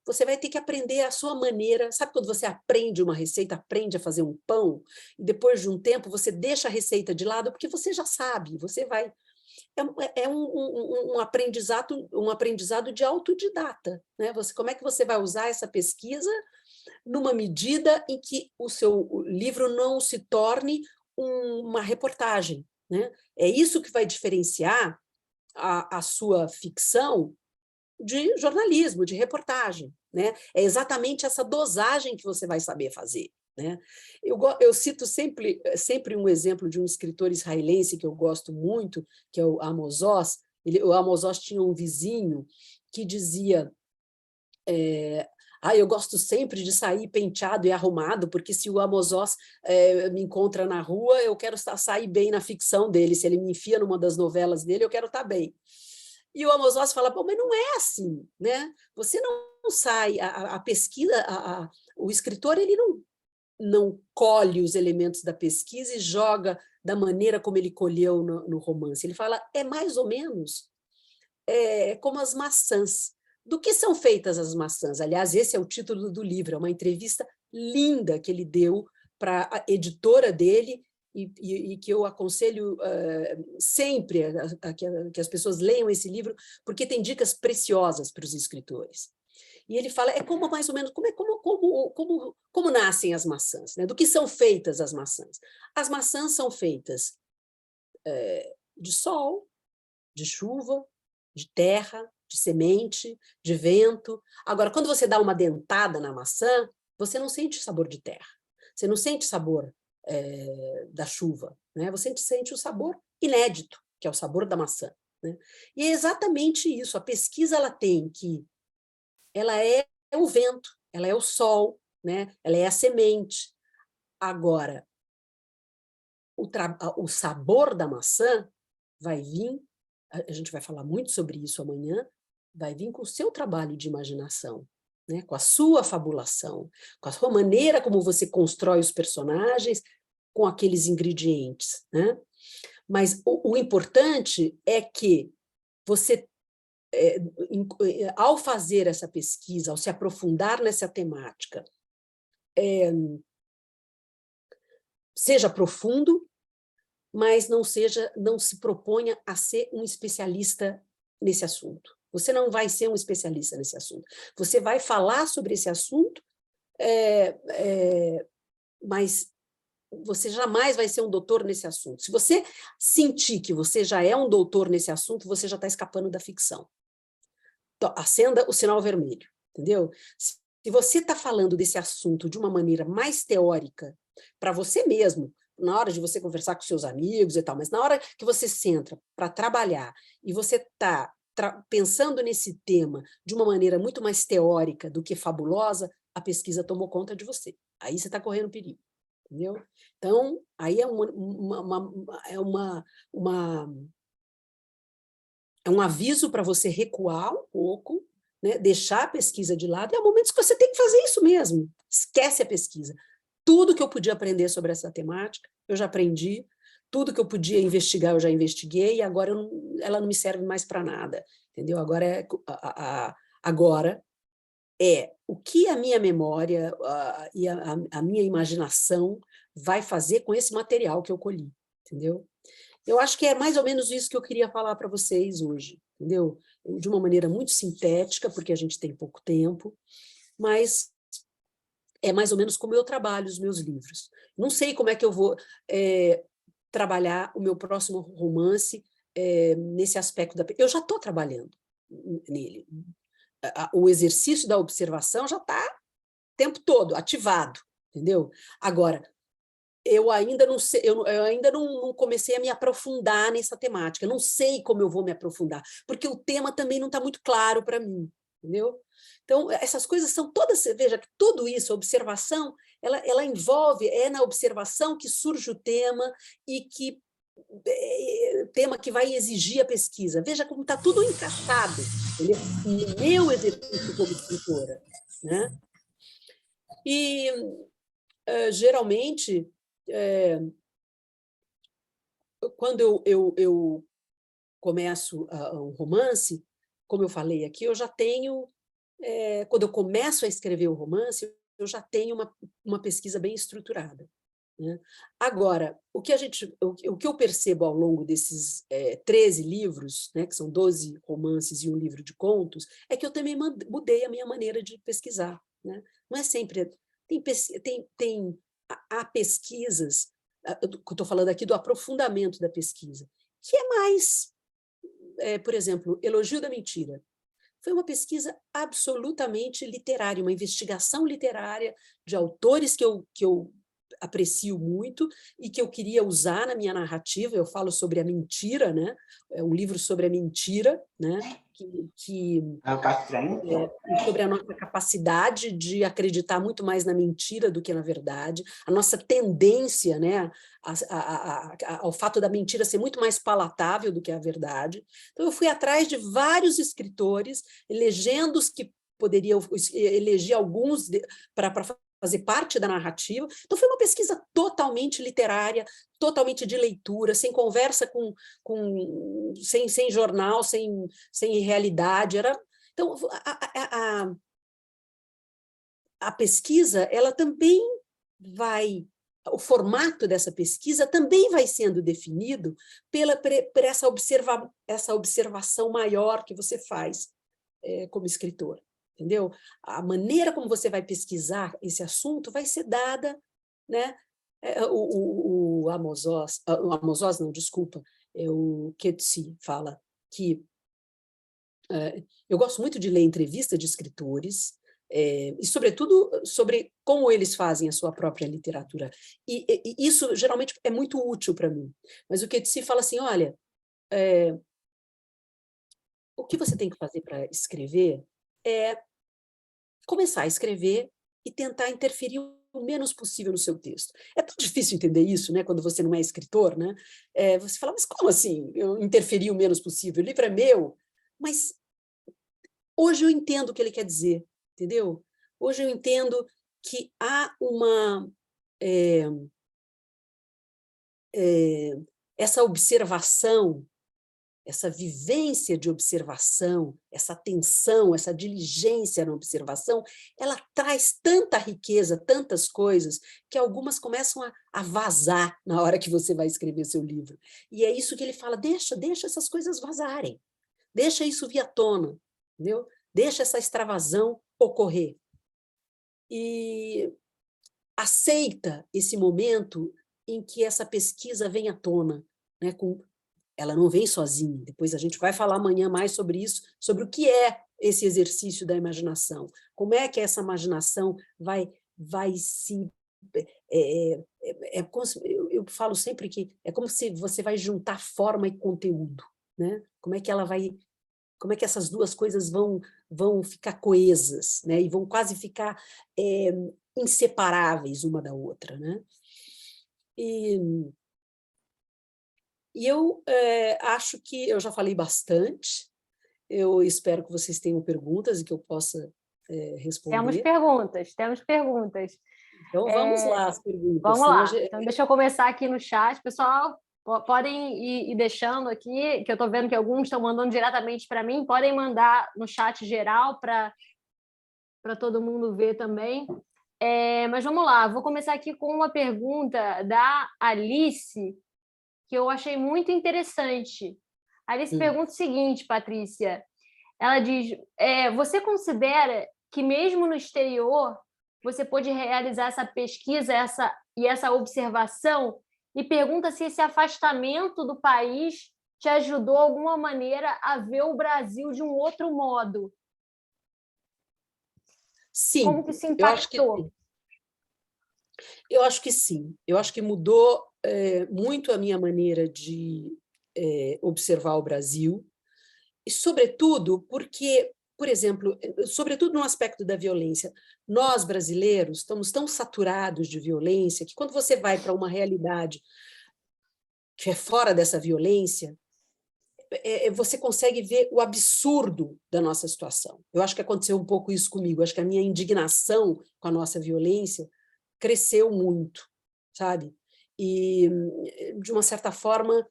Você vai ter que aprender a sua maneira. Sabe quando você aprende uma receita, aprende a fazer um pão, e depois de um tempo você deixa a receita de lado, porque você já sabe, você vai... É um aprendizado de autodidata, né? Como é que você vai usar essa pesquisa numa medida em que o seu livro não se torne uma reportagem, né? É isso que vai diferenciar a sua ficção de jornalismo, de reportagem, né? É exatamente essa dosagem que você vai saber fazer, né? Eu cito sempre um exemplo de um escritor israelense que eu gosto muito, que é o Amos Oz. O Amos Oz tinha um vizinho que dizia... eu gosto sempre de sair penteado e arrumado, porque se o Amos Oz me encontra na rua, eu quero sair bem na ficção dele. Se ele me enfia numa das novelas dele, eu quero estar bem. E o Amos Oz fala, mas não é assim, né? Você não sai, a pesquisa, o escritor ele não colhe os elementos da pesquisa e joga da maneira como ele colheu no romance. Ele fala, é mais ou menos como as maçãs. Do que são feitas as maçãs? Aliás, esse é o título do livro, é uma entrevista linda que ele deu para a editora dele, e que eu aconselho sempre que as pessoas leiam esse livro, porque tem dicas preciosas para os escritores. E ele fala, como mais ou menos, como nascem as maçãs, né? Do que são feitas as maçãs? As maçãs são feitas de sol, de chuva, de terra, de semente, de vento. Agora, quando você dá uma dentada na maçã, você não sente sabor de terra, você não sente sabor da chuva, né? Você sente o sabor inédito, que é o sabor da maçã, né? E é exatamente isso, a pesquisa ela é o vento, ela é o sol, né? Ela é a semente. Agora, o sabor da maçã vai vir, a gente vai falar muito sobre isso amanhã, vai vir com o seu trabalho de imaginação, né? Com a sua fabulação, com a sua maneira como você constrói os personagens com aqueles ingredientes, né? Mas o importante é que você, ao fazer essa pesquisa, ao se aprofundar nessa temática, seja profundo, mas não se proponha a ser um especialista nesse assunto. Você não vai ser um especialista nesse assunto. Você vai falar sobre esse assunto, mas você jamais vai ser um doutor nesse assunto. Se você sentir que você já é um doutor nesse assunto, você já está escapando da ficção. Então, acenda o sinal vermelho, entendeu? Se você está falando desse assunto de uma maneira mais teórica, para você mesmo, na hora de você conversar com seus amigos e tal, mas na hora que você senta para trabalhar e você está pensando nesse tema de uma maneira muito mais teórica do que fabulosa, a pesquisa tomou conta de você. Aí você está correndo perigo, entendeu? Então, aí é um aviso para você recuar um pouco, né? Deixar a pesquisa de lado, e há momentos que você tem que fazer isso mesmo. Esquece a pesquisa. Tudo que eu podia aprender sobre essa temática, eu já aprendi. Tudo que eu podia investigar, eu já investiguei, e agora ela não me serve mais para nada, entendeu? Agora é o que a minha memória e a minha imaginação vai fazer com esse material que eu colhi, entendeu? Eu acho que é mais ou menos isso que eu queria falar para vocês hoje, entendeu? de uma maneira muito sintética, porque a gente tem pouco tempo, mas é mais ou menos como eu trabalho os meus livros. Não sei como é que eu vou trabalhar o meu próximo romance nesse aspecto da... Eu já estou trabalhando nele. O exercício da observação já está o tempo todo ativado, entendeu? Agora, eu ainda não sei, eu ainda não comecei a me aprofundar nessa temática, eu não sei como eu vou me aprofundar, porque o tema também não está muito claro para mim, entendeu? Então, essas coisas são todas, veja, que tudo isso, a observação, ela envolve, é na observação que surge o tema e que tema que vai exigir a pesquisa. Veja como está tudo encaixado, entendeu? No meu exercício como escritora, né? E, geralmente, quando eu começo um romance, como eu falei aqui, eu já tenho, quando eu começo a escrever o romance, eu já tenho uma pesquisa bem estruturada, né? Agora, o que eu percebo ao longo desses 13 livros, né, que são 12 romances e um livro de contos, é que eu também mudei a minha maneira de pesquisar, né? Não é sempre... Há pesquisas, eu estou falando aqui do aprofundamento da pesquisa, que é mais, por exemplo, Elogio da Mentira. Foi uma pesquisa absolutamente literária, uma investigação literária de autores que eu aprecio muito e que eu queria usar na minha narrativa. Eu falo sobre a mentira, né? É um livro sobre a mentira, né? Sobre a nossa capacidade de acreditar muito mais na mentira do que na verdade, a nossa tendência, né, ao fato da mentira ser muito mais palatável do que a verdade. Então, eu fui atrás de vários escritores, elegendo os que poderiam, elegi alguns para fazer parte da narrativa. Então, foi uma pesquisa totalmente literária, totalmente de leitura, sem conversa sem jornal, sem realidade. Então, a pesquisa, ela também vai... O formato dessa pesquisa também vai sendo definido por essa observação maior que você faz como escritor. Entendeu? A maneira como você vai pesquisar esse assunto vai ser dada, né? O Amos Oz, não, desculpa, o Coetzee fala que eu gosto muito de ler entrevistas de escritores, e, sobretudo, sobre como eles fazem a sua própria literatura. E isso, geralmente, é muito útil para mim. Mas o Coetzee fala assim, olha, o que você tem que fazer para escrever é começar a escrever e tentar interferir o menos possível no seu texto. É tão difícil entender isso, né, quando você não é escritor, né? Você fala, mas como assim eu interferir o menos possível? O livro é meu. Mas hoje eu entendo o que ele quer dizer, entendeu? Hoje eu entendo que há essa observação, essa vivência de observação, essa atenção, essa diligência na observação, ela traz tanta riqueza, tantas coisas, que algumas começam a vazar na hora que você vai escrever seu livro. E é isso que ele fala, deixa essas coisas vazarem, deixa isso vir à tona, entendeu? Deixa essa extravasão ocorrer. E aceita esse momento em que essa pesquisa vem à tona, né, ela não vem sozinha. Depois a gente vai falar amanhã mais sobre isso, sobre o que é esse exercício da imaginação. Como é que essa imaginação vai se... eu falo sempre que é como se você vai juntar forma e conteúdo, né? Como é que essas duas coisas vão ficar coesas, né? E vão quase ficar inseparáveis uma da outra, né? E eu acho que eu já falei bastante, eu espero que vocês tenham perguntas e que eu possa responder. Temos perguntas. Então, vamos lá, as perguntas. Vamos lá. Então, deixa eu começar aqui no chat. Pessoal, podem ir deixando aqui, que eu estou vendo que alguns estão mandando diretamente para mim, podem mandar no chat geral para todo mundo ver também. Mas vamos lá, vou começar aqui com uma pergunta da Alice, que eu achei muito interessante. A Alice pergunta o seguinte, Patrícia, Ela diz, você considera que mesmo no exterior você pôde realizar essa pesquisa essa observação e pergunta se esse afastamento do país te ajudou, de alguma maneira, a ver o Brasil de um outro modo? Sim, como que isso eu acho que impactou? sim. Eu acho que sim. Eu acho que mudou muito a minha maneira de observar o Brasil, e, sobretudo, porque, por exemplo, sobretudo no aspecto da violência, nós, brasileiros, estamos tão saturados de violência que, quando você vai para uma realidade que é fora dessa violência, você consegue ver o absurdo da nossa situação. Eu acho que aconteceu um pouco isso comigo. Eu acho que a minha indignação com a nossa violência cresceu muito, sabe? E, de uma certa forma,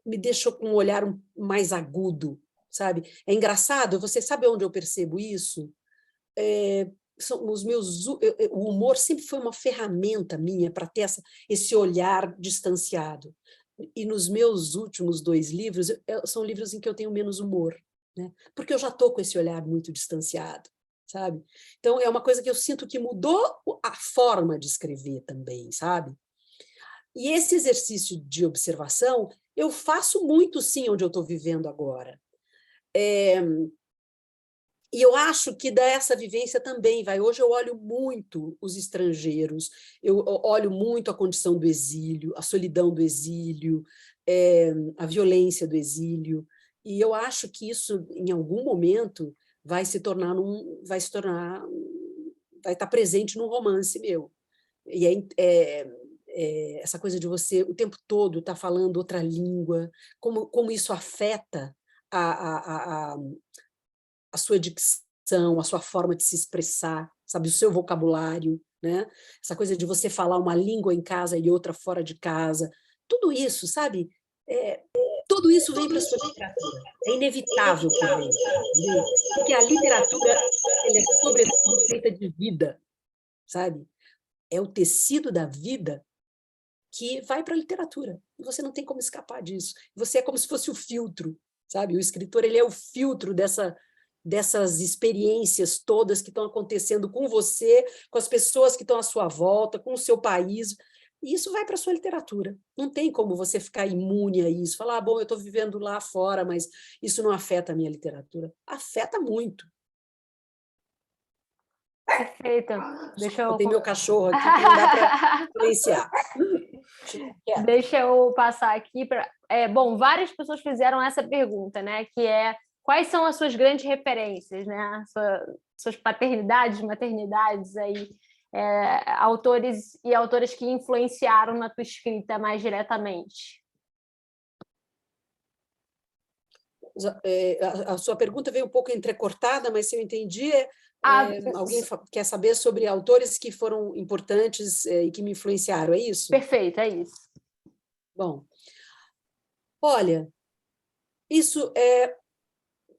me deixou com um olhar mais agudo, sabe? É engraçado, você sabe onde eu percebo isso? São os meus, o humor sempre foi uma ferramenta minha para ter esse olhar distanciado. E nos meus últimos 2 livros, são livros em que eu tenho menos humor, né? Porque eu já estou com esse olhar muito distanciado, sabe? Então, é uma coisa que eu sinto que mudou a forma de escrever também, sabe? E esse exercício de observação eu faço muito, sim, onde eu estou vivendo agora. E eu acho que dessa vivência também vai. Hoje eu olho muito os estrangeiros, eu olho muito a condição do exílio, a solidão do exílio, a violência do exílio, e eu acho que isso, em algum momento, vai estar presente num romance meu. E essa coisa de você o tempo todo estar falando outra língua, como isso afeta a sua dicção, a sua forma de se expressar, sabe, o seu vocabulário, né? Essa coisa de você falar uma língua em casa e outra fora de casa, tudo isso, sabe? Tudo isso vem para a sua literatura. É inevitável que venha, entendeu? Porque a literatura, ela é sobretudo feita de vida, sabe? É o tecido da vida que vai para a literatura. E você não tem como escapar disso. Você é como se fosse o filtro, sabe? O escritor, ele é o filtro dessas experiências todas que estão acontecendo com você, com as pessoas que estão à sua volta, com o seu país, e isso vai para a sua literatura. Não tem como você ficar imune a isso, falar, bom, eu estou vivendo lá fora, mas isso não afeta a minha literatura. Afeta muito. Perfeito. Eu tenho meu cachorro aqui que não dá para silenciar. Deixa eu passar aqui para. Bom, várias pessoas fizeram essa pergunta, né? Que é quais são as suas grandes referências, né? Suas paternidades, maternidades aí, autores e autoras que influenciaram na tua escrita mais diretamente. A sua pergunta veio um pouco entrecortada, mas se eu entendi, alguém quer saber sobre autores que foram importantes e que me influenciaram, é isso? Perfeito, é isso. Bom, olha, isso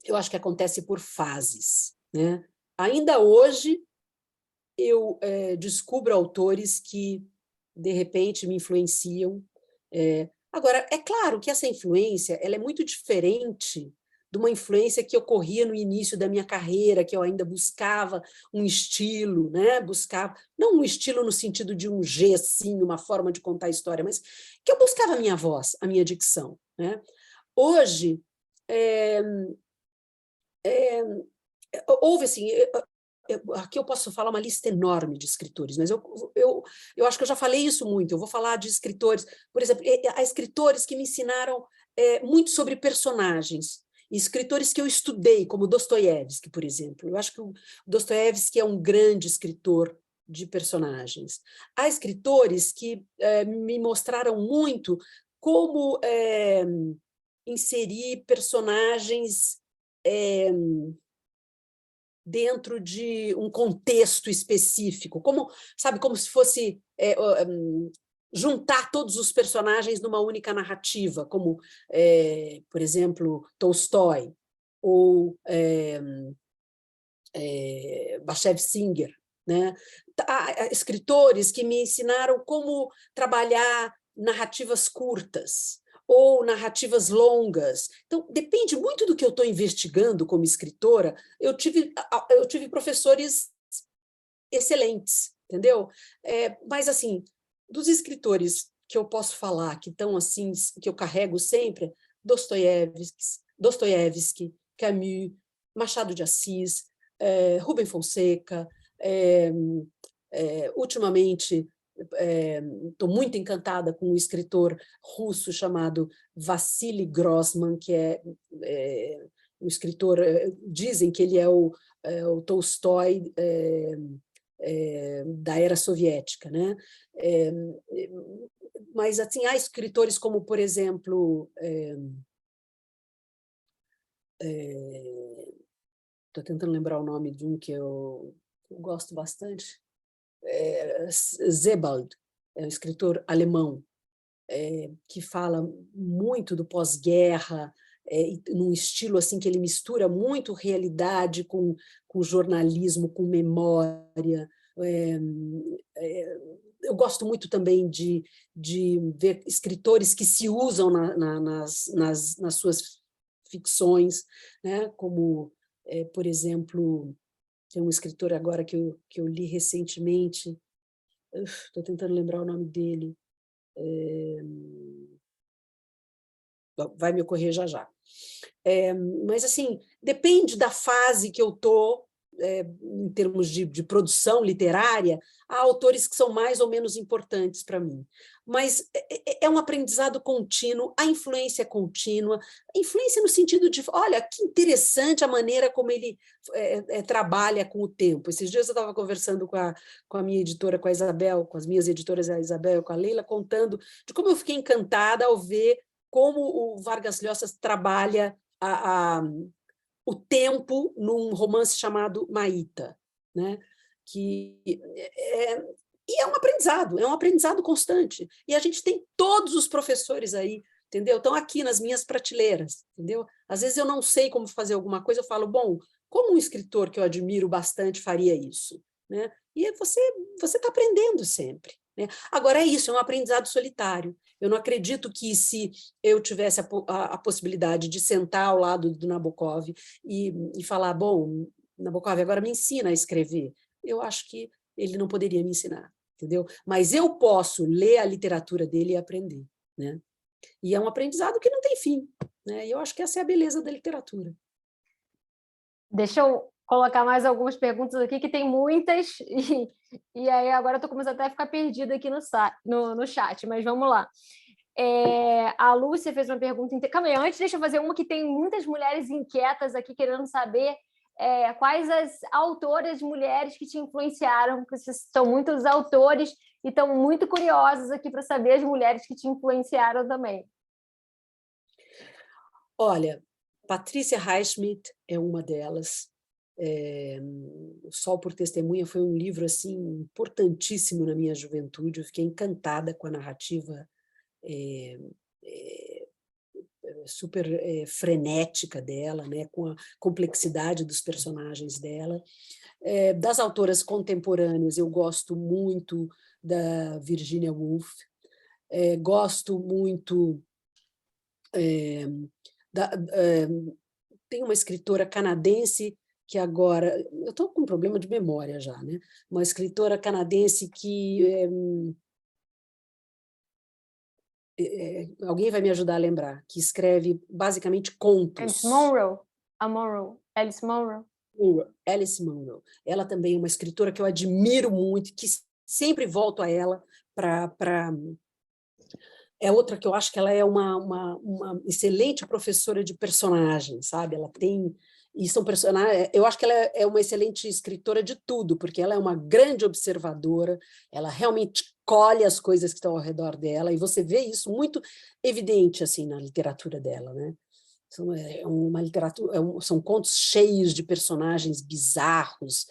eu acho que acontece por fases, né? Ainda hoje eu descubro autores que, de repente, me influenciam. Agora, é claro que essa influência ela é muito diferente de uma influência que ocorria no início da minha carreira, que eu ainda buscava um estilo, né? Buscava, não um estilo no sentido de um assim, uma forma de contar a história, mas que eu buscava a minha voz, a minha dicção, né? Hoje, houve assim, aqui eu posso falar uma lista enorme de escritores, mas eu acho que eu já falei isso muito, eu vou falar de escritores, por exemplo, há escritores que me ensinaram muito sobre personagens, escritores que eu estudei, como Dostoiévski, por exemplo. Eu acho que o Dostoiévski é um grande escritor de personagens. Há escritores que me mostraram muito como inserir personagens dentro de um contexto específico, sabe, como se fosse juntar todos os personagens numa única narrativa, como, por exemplo, Tolstói ou Bashev Singer, né? Há escritores que me ensinaram como trabalhar narrativas curtas, ou narrativas longas. Então, depende muito do que eu estou investigando como escritora. Eu tive professores excelentes, entendeu? Mas, assim, dos escritores que eu posso falar, que estão assim, que eu carrego sempre, Dostoiévski, Camus, Machado de Assis, Rubem Fonseca, ultimamente estou muito encantada com um escritor russo chamado Vassili Grossman, que é um escritor, dizem que ele é o Tolstói da era soviética, né? Mas assim, há escritores como, por exemplo, estou tentando lembrar o nome de um que eu gosto bastante, Sebald, é um escritor alemão, que fala muito do pós-guerra, num estilo assim que ele mistura muito realidade com jornalismo, com memória. Eu gosto muito também de ver escritores que se usam nas suas ficções, né? Como, por exemplo, tem um escritor agora que eu li recentemente, estou tentando lembrar o nome dele, vai me ocorrer já já. Mas, assim, depende da fase que eu estou, em termos de produção literária, há autores que são mais ou menos importantes para mim. Mas é um aprendizado contínuo, a influência é contínua, a influência no sentido de, olha, que interessante a maneira como ele trabalha com o tempo. Esses dias eu estava conversando com a minha editora, com a Isabel, com as minhas editoras, a Isabel e com a Leila, contando de como eu fiquei encantada ao ver como o Vargas Llosa trabalha o tempo num romance chamado Maíta, né? E é um aprendizado constante. E a gente tem todos os professores aí, entendeu? Estão aqui nas minhas prateleiras, entendeu? Às vezes eu não sei como fazer alguma coisa, eu falo, bom, como um escritor que eu admiro bastante faria isso, né? E você está aprendendo sempre, né? Agora, é isso, é um aprendizado solitário. Eu não acredito que, se eu tivesse a possibilidade de sentar ao lado do Nabokov e falar, bom, Nabokov, agora me ensina a escrever, eu acho que ele não poderia me ensinar, entendeu? Mas eu posso ler a literatura dele e aprender, né? E é um aprendizado que não tem fim, né? E eu acho que essa é a beleza da literatura. Deixa eu colocar mais algumas perguntas aqui, que tem muitas, e aí agora eu estou começando até a ficar perdida aqui no chat, mas vamos lá. A Lúcia fez uma pergunta. Calma aí, antes deixa eu fazer uma que tem muitas mulheres inquietas aqui querendo saber quais as autoras mulheres que te influenciaram, porque são muitos autores e estão muito curiosos aqui para saber as mulheres que te influenciaram também. Olha, Patrícia Highsmith é uma delas. O Sol por Testemunha foi um livro assim importantíssimo na minha juventude. Eu fiquei encantada com a narrativa super frenética dela, né, com a complexidade dos personagens dela. Das autoras contemporâneas, eu gosto muito da Virginia Woolf, gosto muito tem uma escritora canadense que agora... Eu estou com um problema de memória já, né? Uma escritora canadense que... alguém vai me ajudar a lembrar, que escreve basicamente contos. Alice Munro. Alice Munro. Alice Munro. Ela também é uma escritora que eu admiro muito, que sempre volto a ela para... É outra que eu acho que ela é uma excelente professora de personagens, sabe? Ela tem... E são personagens... Eu acho que ela é uma excelente escritora de tudo, porque ela é uma grande observadora, ela realmente colhe as coisas que estão ao redor dela, e você vê isso muito evidente assim, na literatura dela, né? Uma literatura, são contos cheios de personagens bizarros,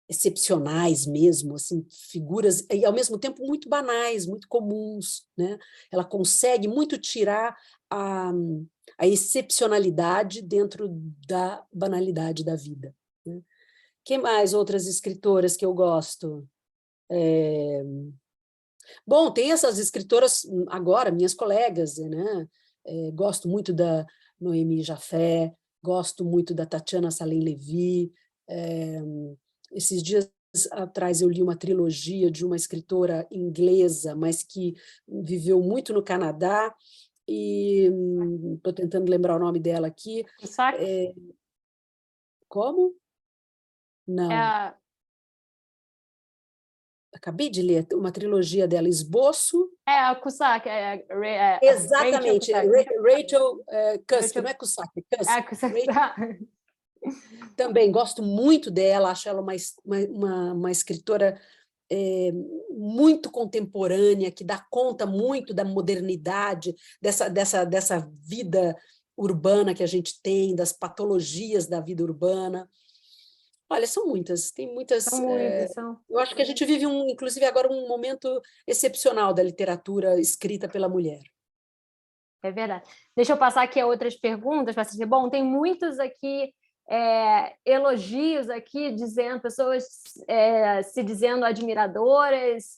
excepcionais mesmo, assim, figuras, e ao mesmo tempo muito banais, muito comuns, né? Ela consegue muito tirar a excepcionalidade dentro da banalidade da vida, né? Que mais outras escritoras que eu gosto? Bom, tem essas escritoras agora, minhas colegas, né? Gosto muito da Noemi Jafé, gosto muito da Tatiana Salem-Levy. Esses dias atrás eu li uma trilogia de uma escritora inglesa, mas que viveu muito no Canadá, e estou tentando lembrar o nome dela aqui. Como? Não. Acabei de ler uma trilogia dela, Esboço. A Cusack. Exatamente, Rachel Cusk, Rachel... não é Cusack, Cusk. Também gosto muito dela, acho ela uma escritora muito contemporânea, que dá conta muito da modernidade, dessa vida urbana que a gente tem, das patologias da vida urbana. Olha, são muitas, tem muitas. Eu acho que a gente vive, inclusive agora, um momento excepcional da literatura escrita pela mulher. É verdade. Deixa eu passar aqui a outras perguntas, para dizer, bom, tem muitos aqui elogios aqui, dizendo, pessoas se dizendo admiradoras.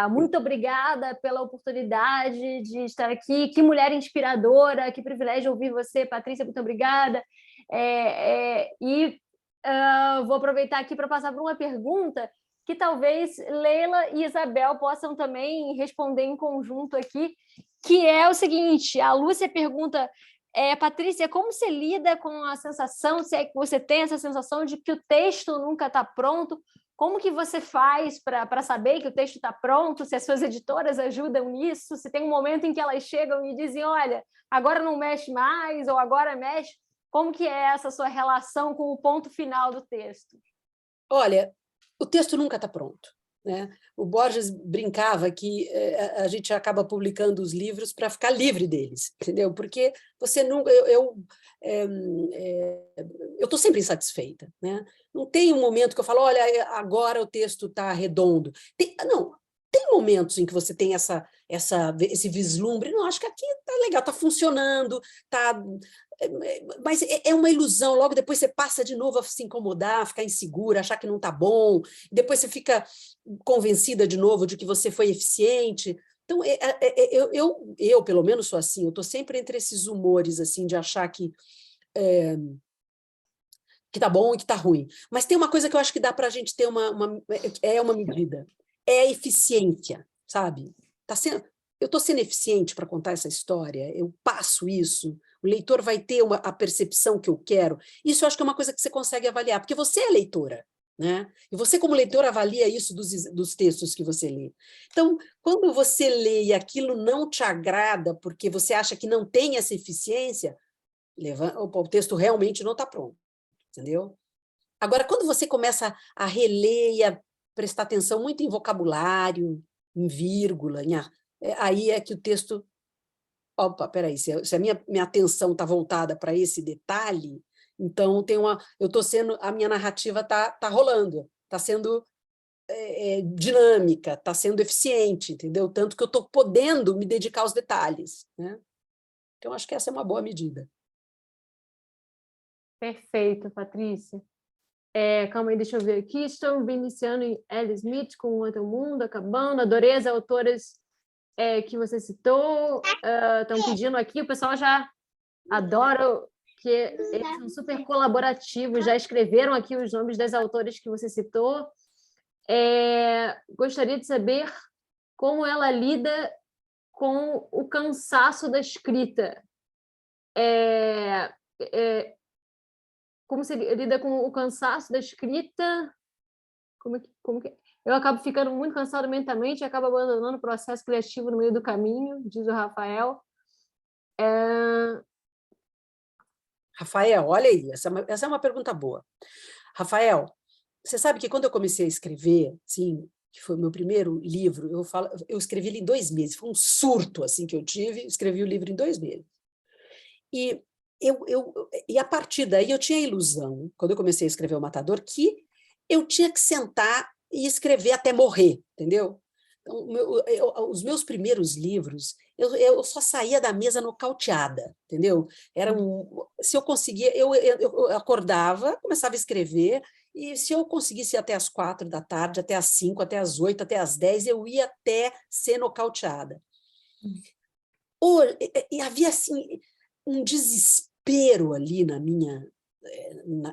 Muito obrigada pela oportunidade de estar aqui. Que mulher inspiradora, que privilégio ouvir você, Patrícia, muito obrigada. Vou aproveitar aqui para passar por uma pergunta que talvez Leila e Isabel possam também responder em conjunto aqui, que é o seguinte: a Lúcia pergunta, Patrícia, como você lida com a sensação, se é que você tem essa sensação de que o texto nunca está pronto? Como que você faz para saber que o texto está pronto? Se as suas editoras ajudam nisso? Se tem um momento em que elas chegam e dizem, olha, agora não mexe mais, ou agora mexe? Como que é essa sua relação com o ponto final do texto? Olha, o texto nunca está pronto, né? O Borges brincava que a gente acaba publicando os livros para ficar livre deles, entendeu? Porque você nunca... Eu estou sempre insatisfeita, né? Não tem um momento que eu falo, olha, agora o texto está redondo. Tem momentos em que você tem esse vislumbre, não, acho que aqui está legal, está funcionando, está... Mas é uma ilusão, logo depois você passa de novo a se incomodar, a ficar insegura, achar que não está bom, depois você fica convencida de novo de que você foi eficiente. Então, eu pelo menos sou assim, eu estou sempre entre esses humores assim, de achar que está bom e que está ruim. Mas tem uma coisa que eu acho que dá para a gente ter uma medida, é a eficiência, sabe? Eu estou sendo eficiente para contar essa história, eu passo isso, o leitor vai ter a percepção que eu quero. Isso eu acho que é uma coisa que você consegue avaliar, porque você é leitora, né? E você, como leitor, avalia isso dos textos que você lê. Então, quando você lê e aquilo não te agrada, porque você acha que não tem essa eficiência, o texto realmente não está pronto, entendeu? Agora, quando você começa a reler e a prestar atenção muito em vocabulário, em vírgula, aí é que o texto... Opa, peraí, se a minha atenção está voltada para esse detalhe, então a minha narrativa está rolando, está sendo dinâmica, está sendo eficiente, entendeu? Tanto que eu estou podendo me dedicar aos detalhes, né? Então, acho que essa é uma boa medida. Perfeito, Patrícia. Calma aí, deixa eu ver aqui. Estamos iniciando em Ellie Smith com o Outro Mundo, acabando. Adorei as autoras que você citou. Estão pedindo aqui, o pessoal já adora, que eles são super colaborativos, já escreveram aqui os nomes das autoras que você citou. Gostaria de saber como ela lida com o cansaço da escrita. Como você lida com o cansaço da escrita? Como que... Eu acabo ficando muito cansado mentalmente e acabo abandonando o processo criativo no meio do caminho, diz o Rafael. Rafael, olha aí, essa é uma pergunta boa. Rafael, você sabe que quando eu comecei a escrever, assim, que foi o meu primeiro livro, eu escrevi ele em 2 meses, foi um surto assim, que eu tive, escrevi o livro em 2 meses. E a partir daí eu tinha a ilusão, quando eu comecei a escrever O Matador, que eu tinha que sentar e escrever até morrer, entendeu? Então, os meus primeiros livros, eu só saía da mesa nocauteada, entendeu? Se eu conseguia, eu acordava, começava a escrever, e se eu conseguisse ir até as 4 da tarde, até as 5, até as 8, até as 10, eu ia até ser nocauteada. E havia assim, um desespero ali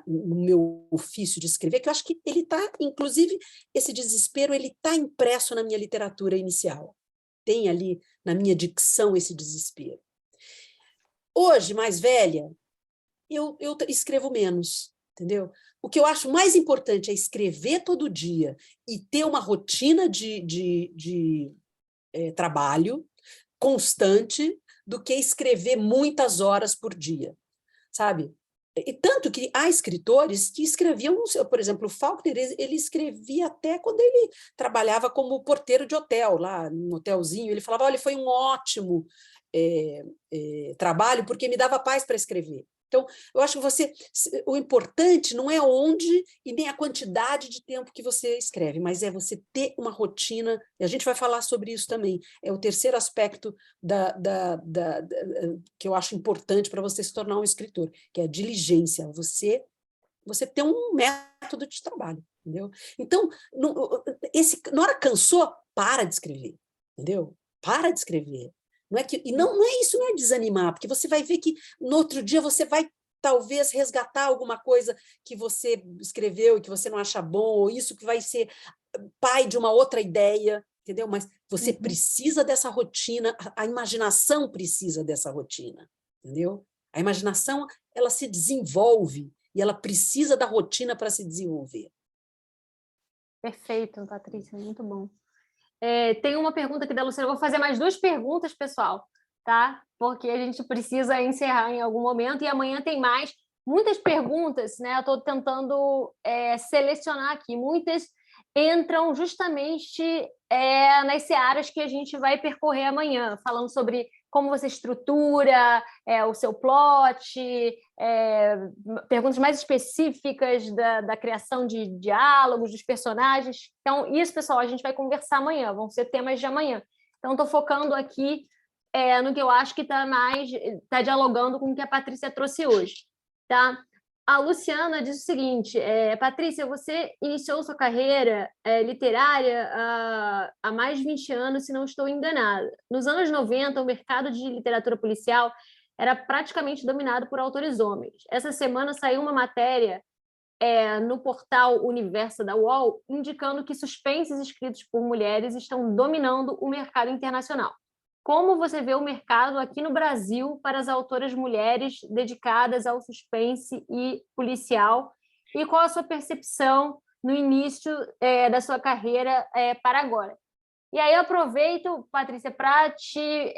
no meu ofício de escrever, que eu acho que ele está, inclusive, esse desespero ele está impresso na minha literatura inicial. Tem ali na minha dicção esse desespero. Hoje, mais velha, eu escrevo menos, entendeu? O que eu acho mais importante é escrever todo dia e ter uma rotina de trabalho constante do que escrever muitas horas por dia, sabe? E tanto que há escritores que escreviam, por exemplo, o Faulkner, ele escrevia até quando ele trabalhava como porteiro de hotel, lá no hotelzinho, ele falava, olha, foi um ótimo trabalho, porque me dava paz para escrever. Então, eu acho que o importante não é onde e nem a quantidade de tempo que você escreve, mas é você ter uma rotina, e a gente vai falar sobre isso também, é o terceiro aspecto que eu acho importante para você se tornar um escritor, que é a diligência, você ter um método de trabalho, entendeu? Então, na hora cansou, para de escrever, entendeu? Para de escrever. Não é isso, não é desanimar, porque você vai ver que no outro dia você vai talvez resgatar alguma coisa que você escreveu e que você não acha bom, ou isso que vai ser pai de uma outra ideia, entendeu? Mas você precisa dessa rotina, a imaginação precisa dessa rotina, entendeu? A imaginação, ela se desenvolve e ela precisa da rotina para se desenvolver. Perfeito, Patrícia, muito bom. Tem uma pergunta aqui da Luciana, eu vou fazer mais 2 perguntas, pessoal, tá? Porque a gente precisa encerrar em algum momento, e amanhã tem mais. Muitas perguntas, né? Eu estou tentando selecionar aqui, muitas entram justamente nas searas que a gente vai percorrer amanhã, falando sobre como você estrutura o seu plot, perguntas mais específicas da criação de diálogos, dos personagens. Então, isso, pessoal, a gente vai conversar amanhã, vão ser temas de amanhã. Então, estou focando aqui no que eu acho que está dialogando com o que a Patrícia trouxe hoje. Tá? A Luciana diz o seguinte, Patrícia, você iniciou sua carreira literária há mais de 20 anos, se não estou enganada. Nos anos 90, o mercado de literatura policial era praticamente dominado por autores homens. Essa semana saiu uma matéria no portal Universo da UOL, indicando que suspenses escritos por mulheres estão dominando o mercado internacional. Como você vê o mercado aqui no Brasil para as autoras mulheres dedicadas ao suspense e policial? E qual a sua percepção no início da sua carreira para agora? E aí eu aproveito, Patrícia, para te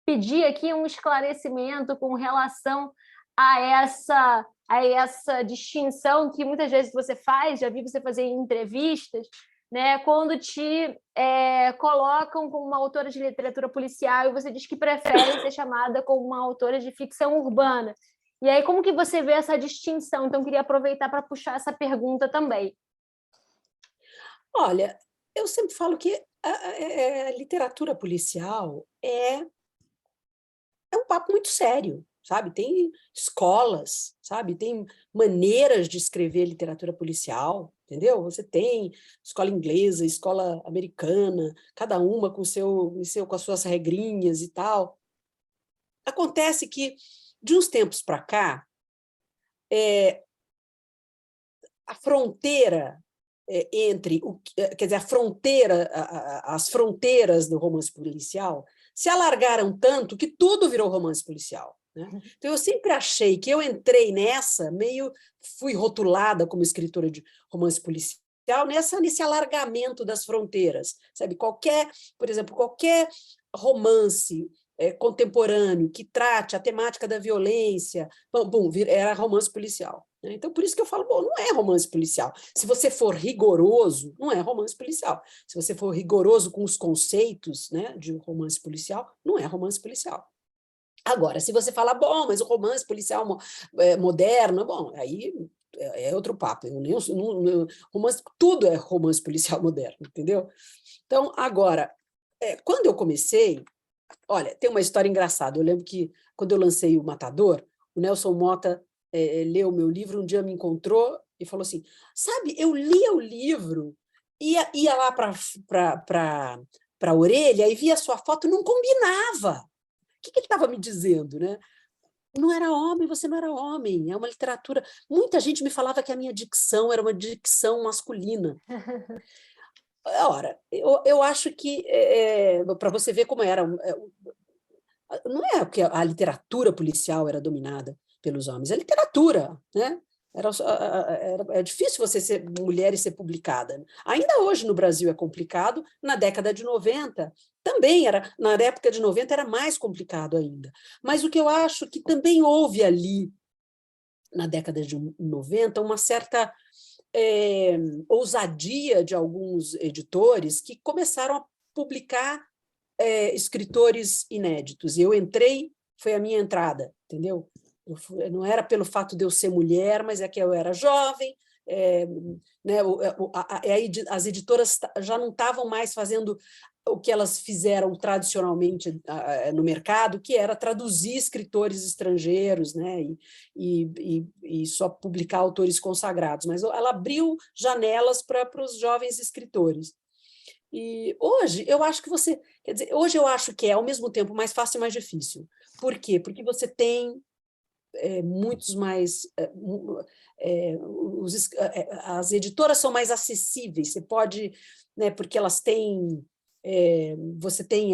pedir aqui um esclarecimento com relação a essa distinção que muitas vezes você faz, já vi você fazer em entrevistas, né, quando te colocam como uma autora de literatura policial e você diz que prefere ser chamada como uma autora de ficção urbana. E aí, como que você vê essa distinção? Então, queria aproveitar para puxar essa pergunta também. Olha, eu sempre falo que a literatura policial é um papo muito sério, sabe? Tem escolas, sabe? Tem maneiras de escrever literatura policial, entendeu? Você tem escola inglesa, escola americana, cada uma com as suas regrinhas e tal. Acontece que, de uns tempos para cá, a fronteira as fronteiras do romance policial se alargaram tanto que tudo virou romance policial. Né? Então, eu sempre achei que eu entrei fui rotulada como escritora de romance policial nesse alargamento das fronteiras, sabe? Por exemplo, qualquer romance contemporâneo que trate a temática da violência, era romance policial. Né? Então, por isso que eu falo, não é romance policial. Se você for rigoroso, não é romance policial. Se você for rigoroso com os conceitos, né, de romance policial, não é romance policial. Agora, se você falar, mas o romance policial moderno, aí é outro papo. Tudo é romance policial moderno, entendeu? Então, agora, quando eu comecei, olha, tem uma história engraçada. Eu lembro que, quando eu lancei O Matador, o Nelson Motta leu o meu livro, um dia me encontrou e falou assim, sabe, eu lia o livro, ia lá para a orelha e via a sua foto, não combinava. O que ele estava me dizendo, né? Não era homem, você não era homem, é uma literatura... Muita gente me falava que a minha dicção era uma dicção masculina. Ora, eu acho que, para você ver como era, não é que a literatura policial era dominada pelos homens, a literatura, né? É difícil você ser mulher e ser publicada. Ainda hoje no Brasil é complicado, na década de 90 também era, na época de 90 era mais complicado ainda. Mas o que eu acho que também houve ali, na década de 90, uma certa ousadia de alguns editores que começaram a publicar escritores inéditos. E eu entrei, foi a minha entrada, entendeu? Não era pelo fato de eu ser mulher, mas é que eu era jovem, né, as editoras já não estavam mais fazendo o que elas fizeram tradicionalmente no mercado, que era traduzir escritores estrangeiros, né, e só publicar autores consagrados, mas ela abriu janelas para os jovens escritores. E hoje eu acho que quer dizer, hoje eu acho que é ao mesmo tempo mais fácil e mais difícil. Por quê? Porque você tem muitos mais... as editoras são mais acessíveis, você pode... Né, porque elas têm... você tem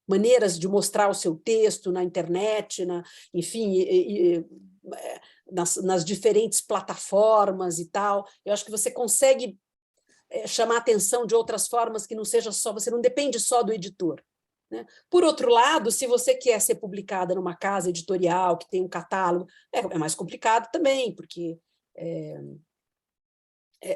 maneiras de mostrar o seu texto na internet, enfim, nas diferentes plataformas e tal. Eu acho que você consegue chamar atenção de outras formas que não seja só... Você não depende só do editor. Né? Por outro lado, se você quer ser publicada numa casa editorial que tem um catálogo, é mais complicado também, porque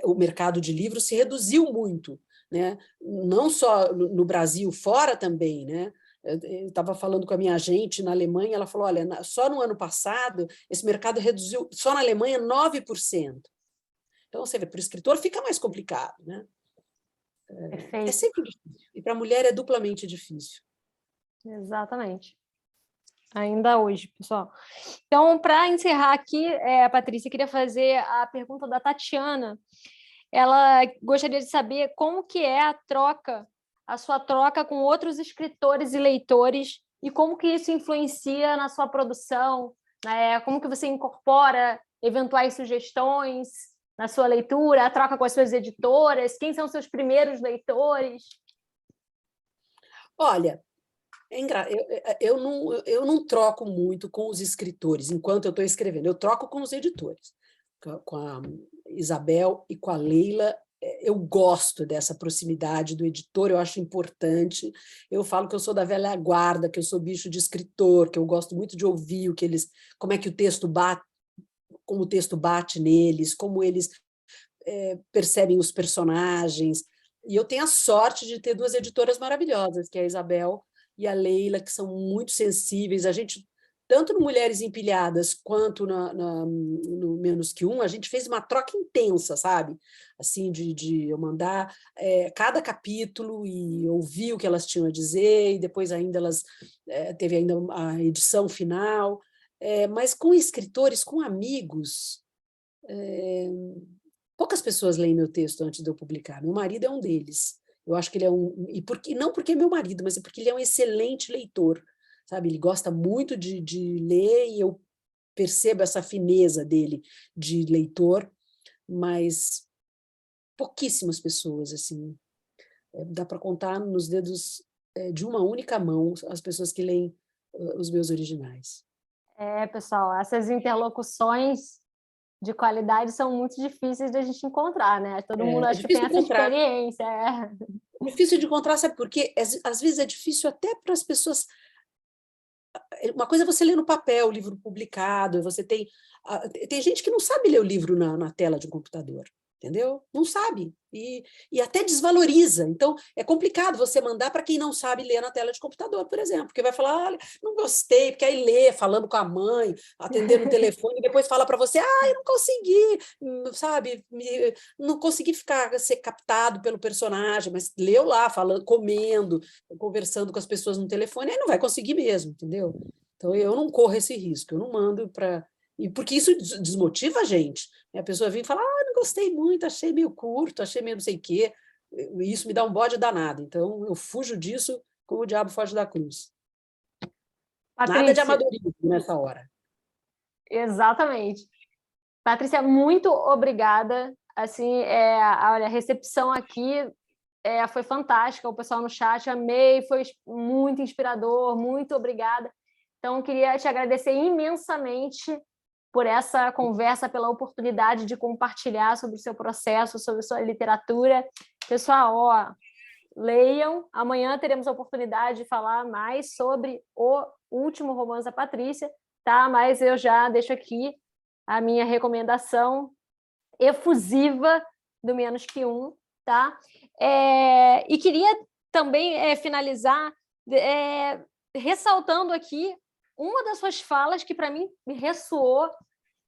o mercado de livros se reduziu muito, né? Não só no Brasil, fora também. Né? Eu estava falando com a minha agente na Alemanha, ela falou, olha, só no ano passado esse mercado reduziu, só na Alemanha, 9%. Então, você vê, para o escritor fica mais complicado. Né? É sempre difícil. E para a mulher é duplamente difícil. Exatamente. Ainda hoje, pessoal. Então, para encerrar aqui, Patrícia, queria fazer a pergunta da Tatiana. Ela gostaria de saber como que é a sua troca com outros escritores e leitores, e como que isso influencia na sua produção, né? Como que você incorpora eventuais sugestões na sua leitura, a troca com as suas editoras, quem são seus primeiros leitores? Olha, eu não troco muito com os escritores enquanto eu estou escrevendo, eu troco com os editores, com a Isabel e com a Leila. Eu gosto dessa proximidade do editor, eu acho importante. Eu falo que eu sou da velha guarda, que eu sou bicho de escritor, que eu gosto muito de ouvir como é que o texto bate, como o texto bate neles, como eles percebem os personagens. E eu tenho a sorte de ter duas editoras maravilhosas, que é a Isabel e a Leila, que são muito sensíveis. A gente, tanto no Mulheres Empilhadas quanto no Menos Que Um, a gente fez uma troca intensa, sabe? Assim, de eu mandar cada capítulo e ouvir o que elas tinham a dizer, e depois ainda teve ainda a edição final. Mas com escritores, com amigos, poucas pessoas leem meu texto antes de eu publicar. Meu marido é um deles. Eu acho que ele é não porque é meu marido, mas é porque ele é um excelente leitor, sabe? Ele gosta muito de ler e eu percebo essa fineza dele de leitor, mas pouquíssimas pessoas, assim, dá para contar nos dedos de uma única mão as pessoas que leem os meus originais. Pessoal, essas interlocuções de qualidade são muito difíceis de a gente encontrar, né? Todo mundo acho que tem essa experiência. É difícil de encontrar, sabe por quê? Às vezes é difícil até para as pessoas... Uma coisa é você ler no papel o livro publicado, tem gente que não sabe ler o livro na tela de um computador, entendeu? Não sabe, e até desvaloriza. Então, é complicado você mandar para quem não sabe ler na tela de computador, por exemplo, porque vai falar, olha, não gostei, porque aí lê, falando com a mãe, atendendo o telefone, e depois fala para você, eu não consegui, sabe, não consegui ser captado pelo personagem, mas leu lá, falando, comendo, conversando com as pessoas no telefone, aí não vai conseguir mesmo, entendeu? Então, eu não corro esse risco, eu não mando para... Porque isso desmotiva a gente. A pessoa vem e fala, não gostei muito, achei meio curto, achei meio não sei o quê. Isso me dá um bode danado. Então, eu fujo disso como o diabo foge da cruz. Nada de Patrícia, amadorismo nessa hora. exatamente. Patrícia, muito obrigada. Assim, olha, a recepção aqui foi fantástica. O pessoal no chat, amei, foi muito inspirador, muito obrigada. Então, queria te agradecer imensamente por essa conversa, pela oportunidade de compartilhar sobre o seu processo, sobre a sua literatura. Pessoal, leiam. Amanhã teremos a oportunidade de falar mais sobre o último romance da Patrícia, tá? Mas eu já deixo aqui a minha recomendação efusiva do Menos Que Um, tá? E queria também finalizar ressaltando aqui uma das suas falas que para mim me ressoou,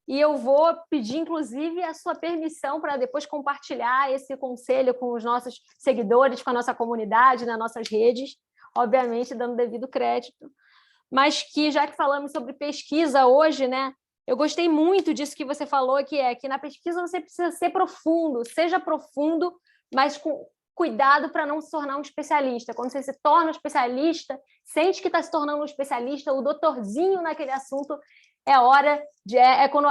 e eu vou pedir, inclusive, a sua permissão para depois compartilhar esse conselho com os nossos seguidores, com a nossa comunidade, nas nossas redes, obviamente dando devido crédito, mas que, já que falamos sobre pesquisa hoje, né, eu gostei muito disso que você falou, que na pesquisa você precisa ser profundo, seja profundo, mas com cuidado para não se tornar um especialista. Quando você se torna um especialista, sente que está se tornando um especialista, o doutorzinho naquele assunto, é hora de... quando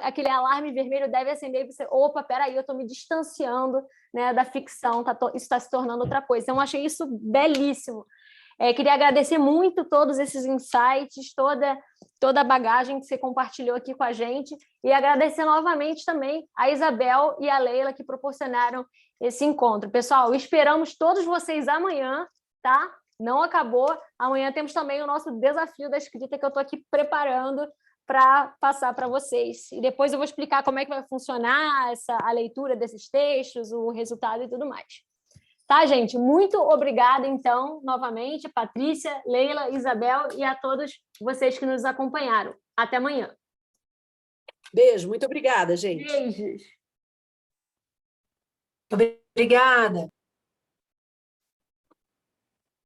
aquele alarme vermelho deve acender e você... Opa, peraí, eu estou me distanciando, né, da ficção, isso está se tornando outra coisa. Então, eu achei isso belíssimo. Queria agradecer muito todos esses insights, toda a bagagem que você compartilhou aqui com a gente, e agradecer novamente também a Isabel e a Leila que proporcionaram esse encontro. Pessoal, esperamos todos vocês amanhã, tá? Não acabou. Amanhã temos também o nosso desafio da escrita que eu estou aqui preparando para passar para vocês. E depois eu vou explicar como é que vai funcionar a leitura desses textos, o resultado e tudo mais. Tá, gente? Muito obrigada, então, novamente, Patrícia, Leila, Isabel e a todos vocês que nos acompanharam. Até amanhã. Beijo, muito obrigada, gente. Beijos. Obrigada.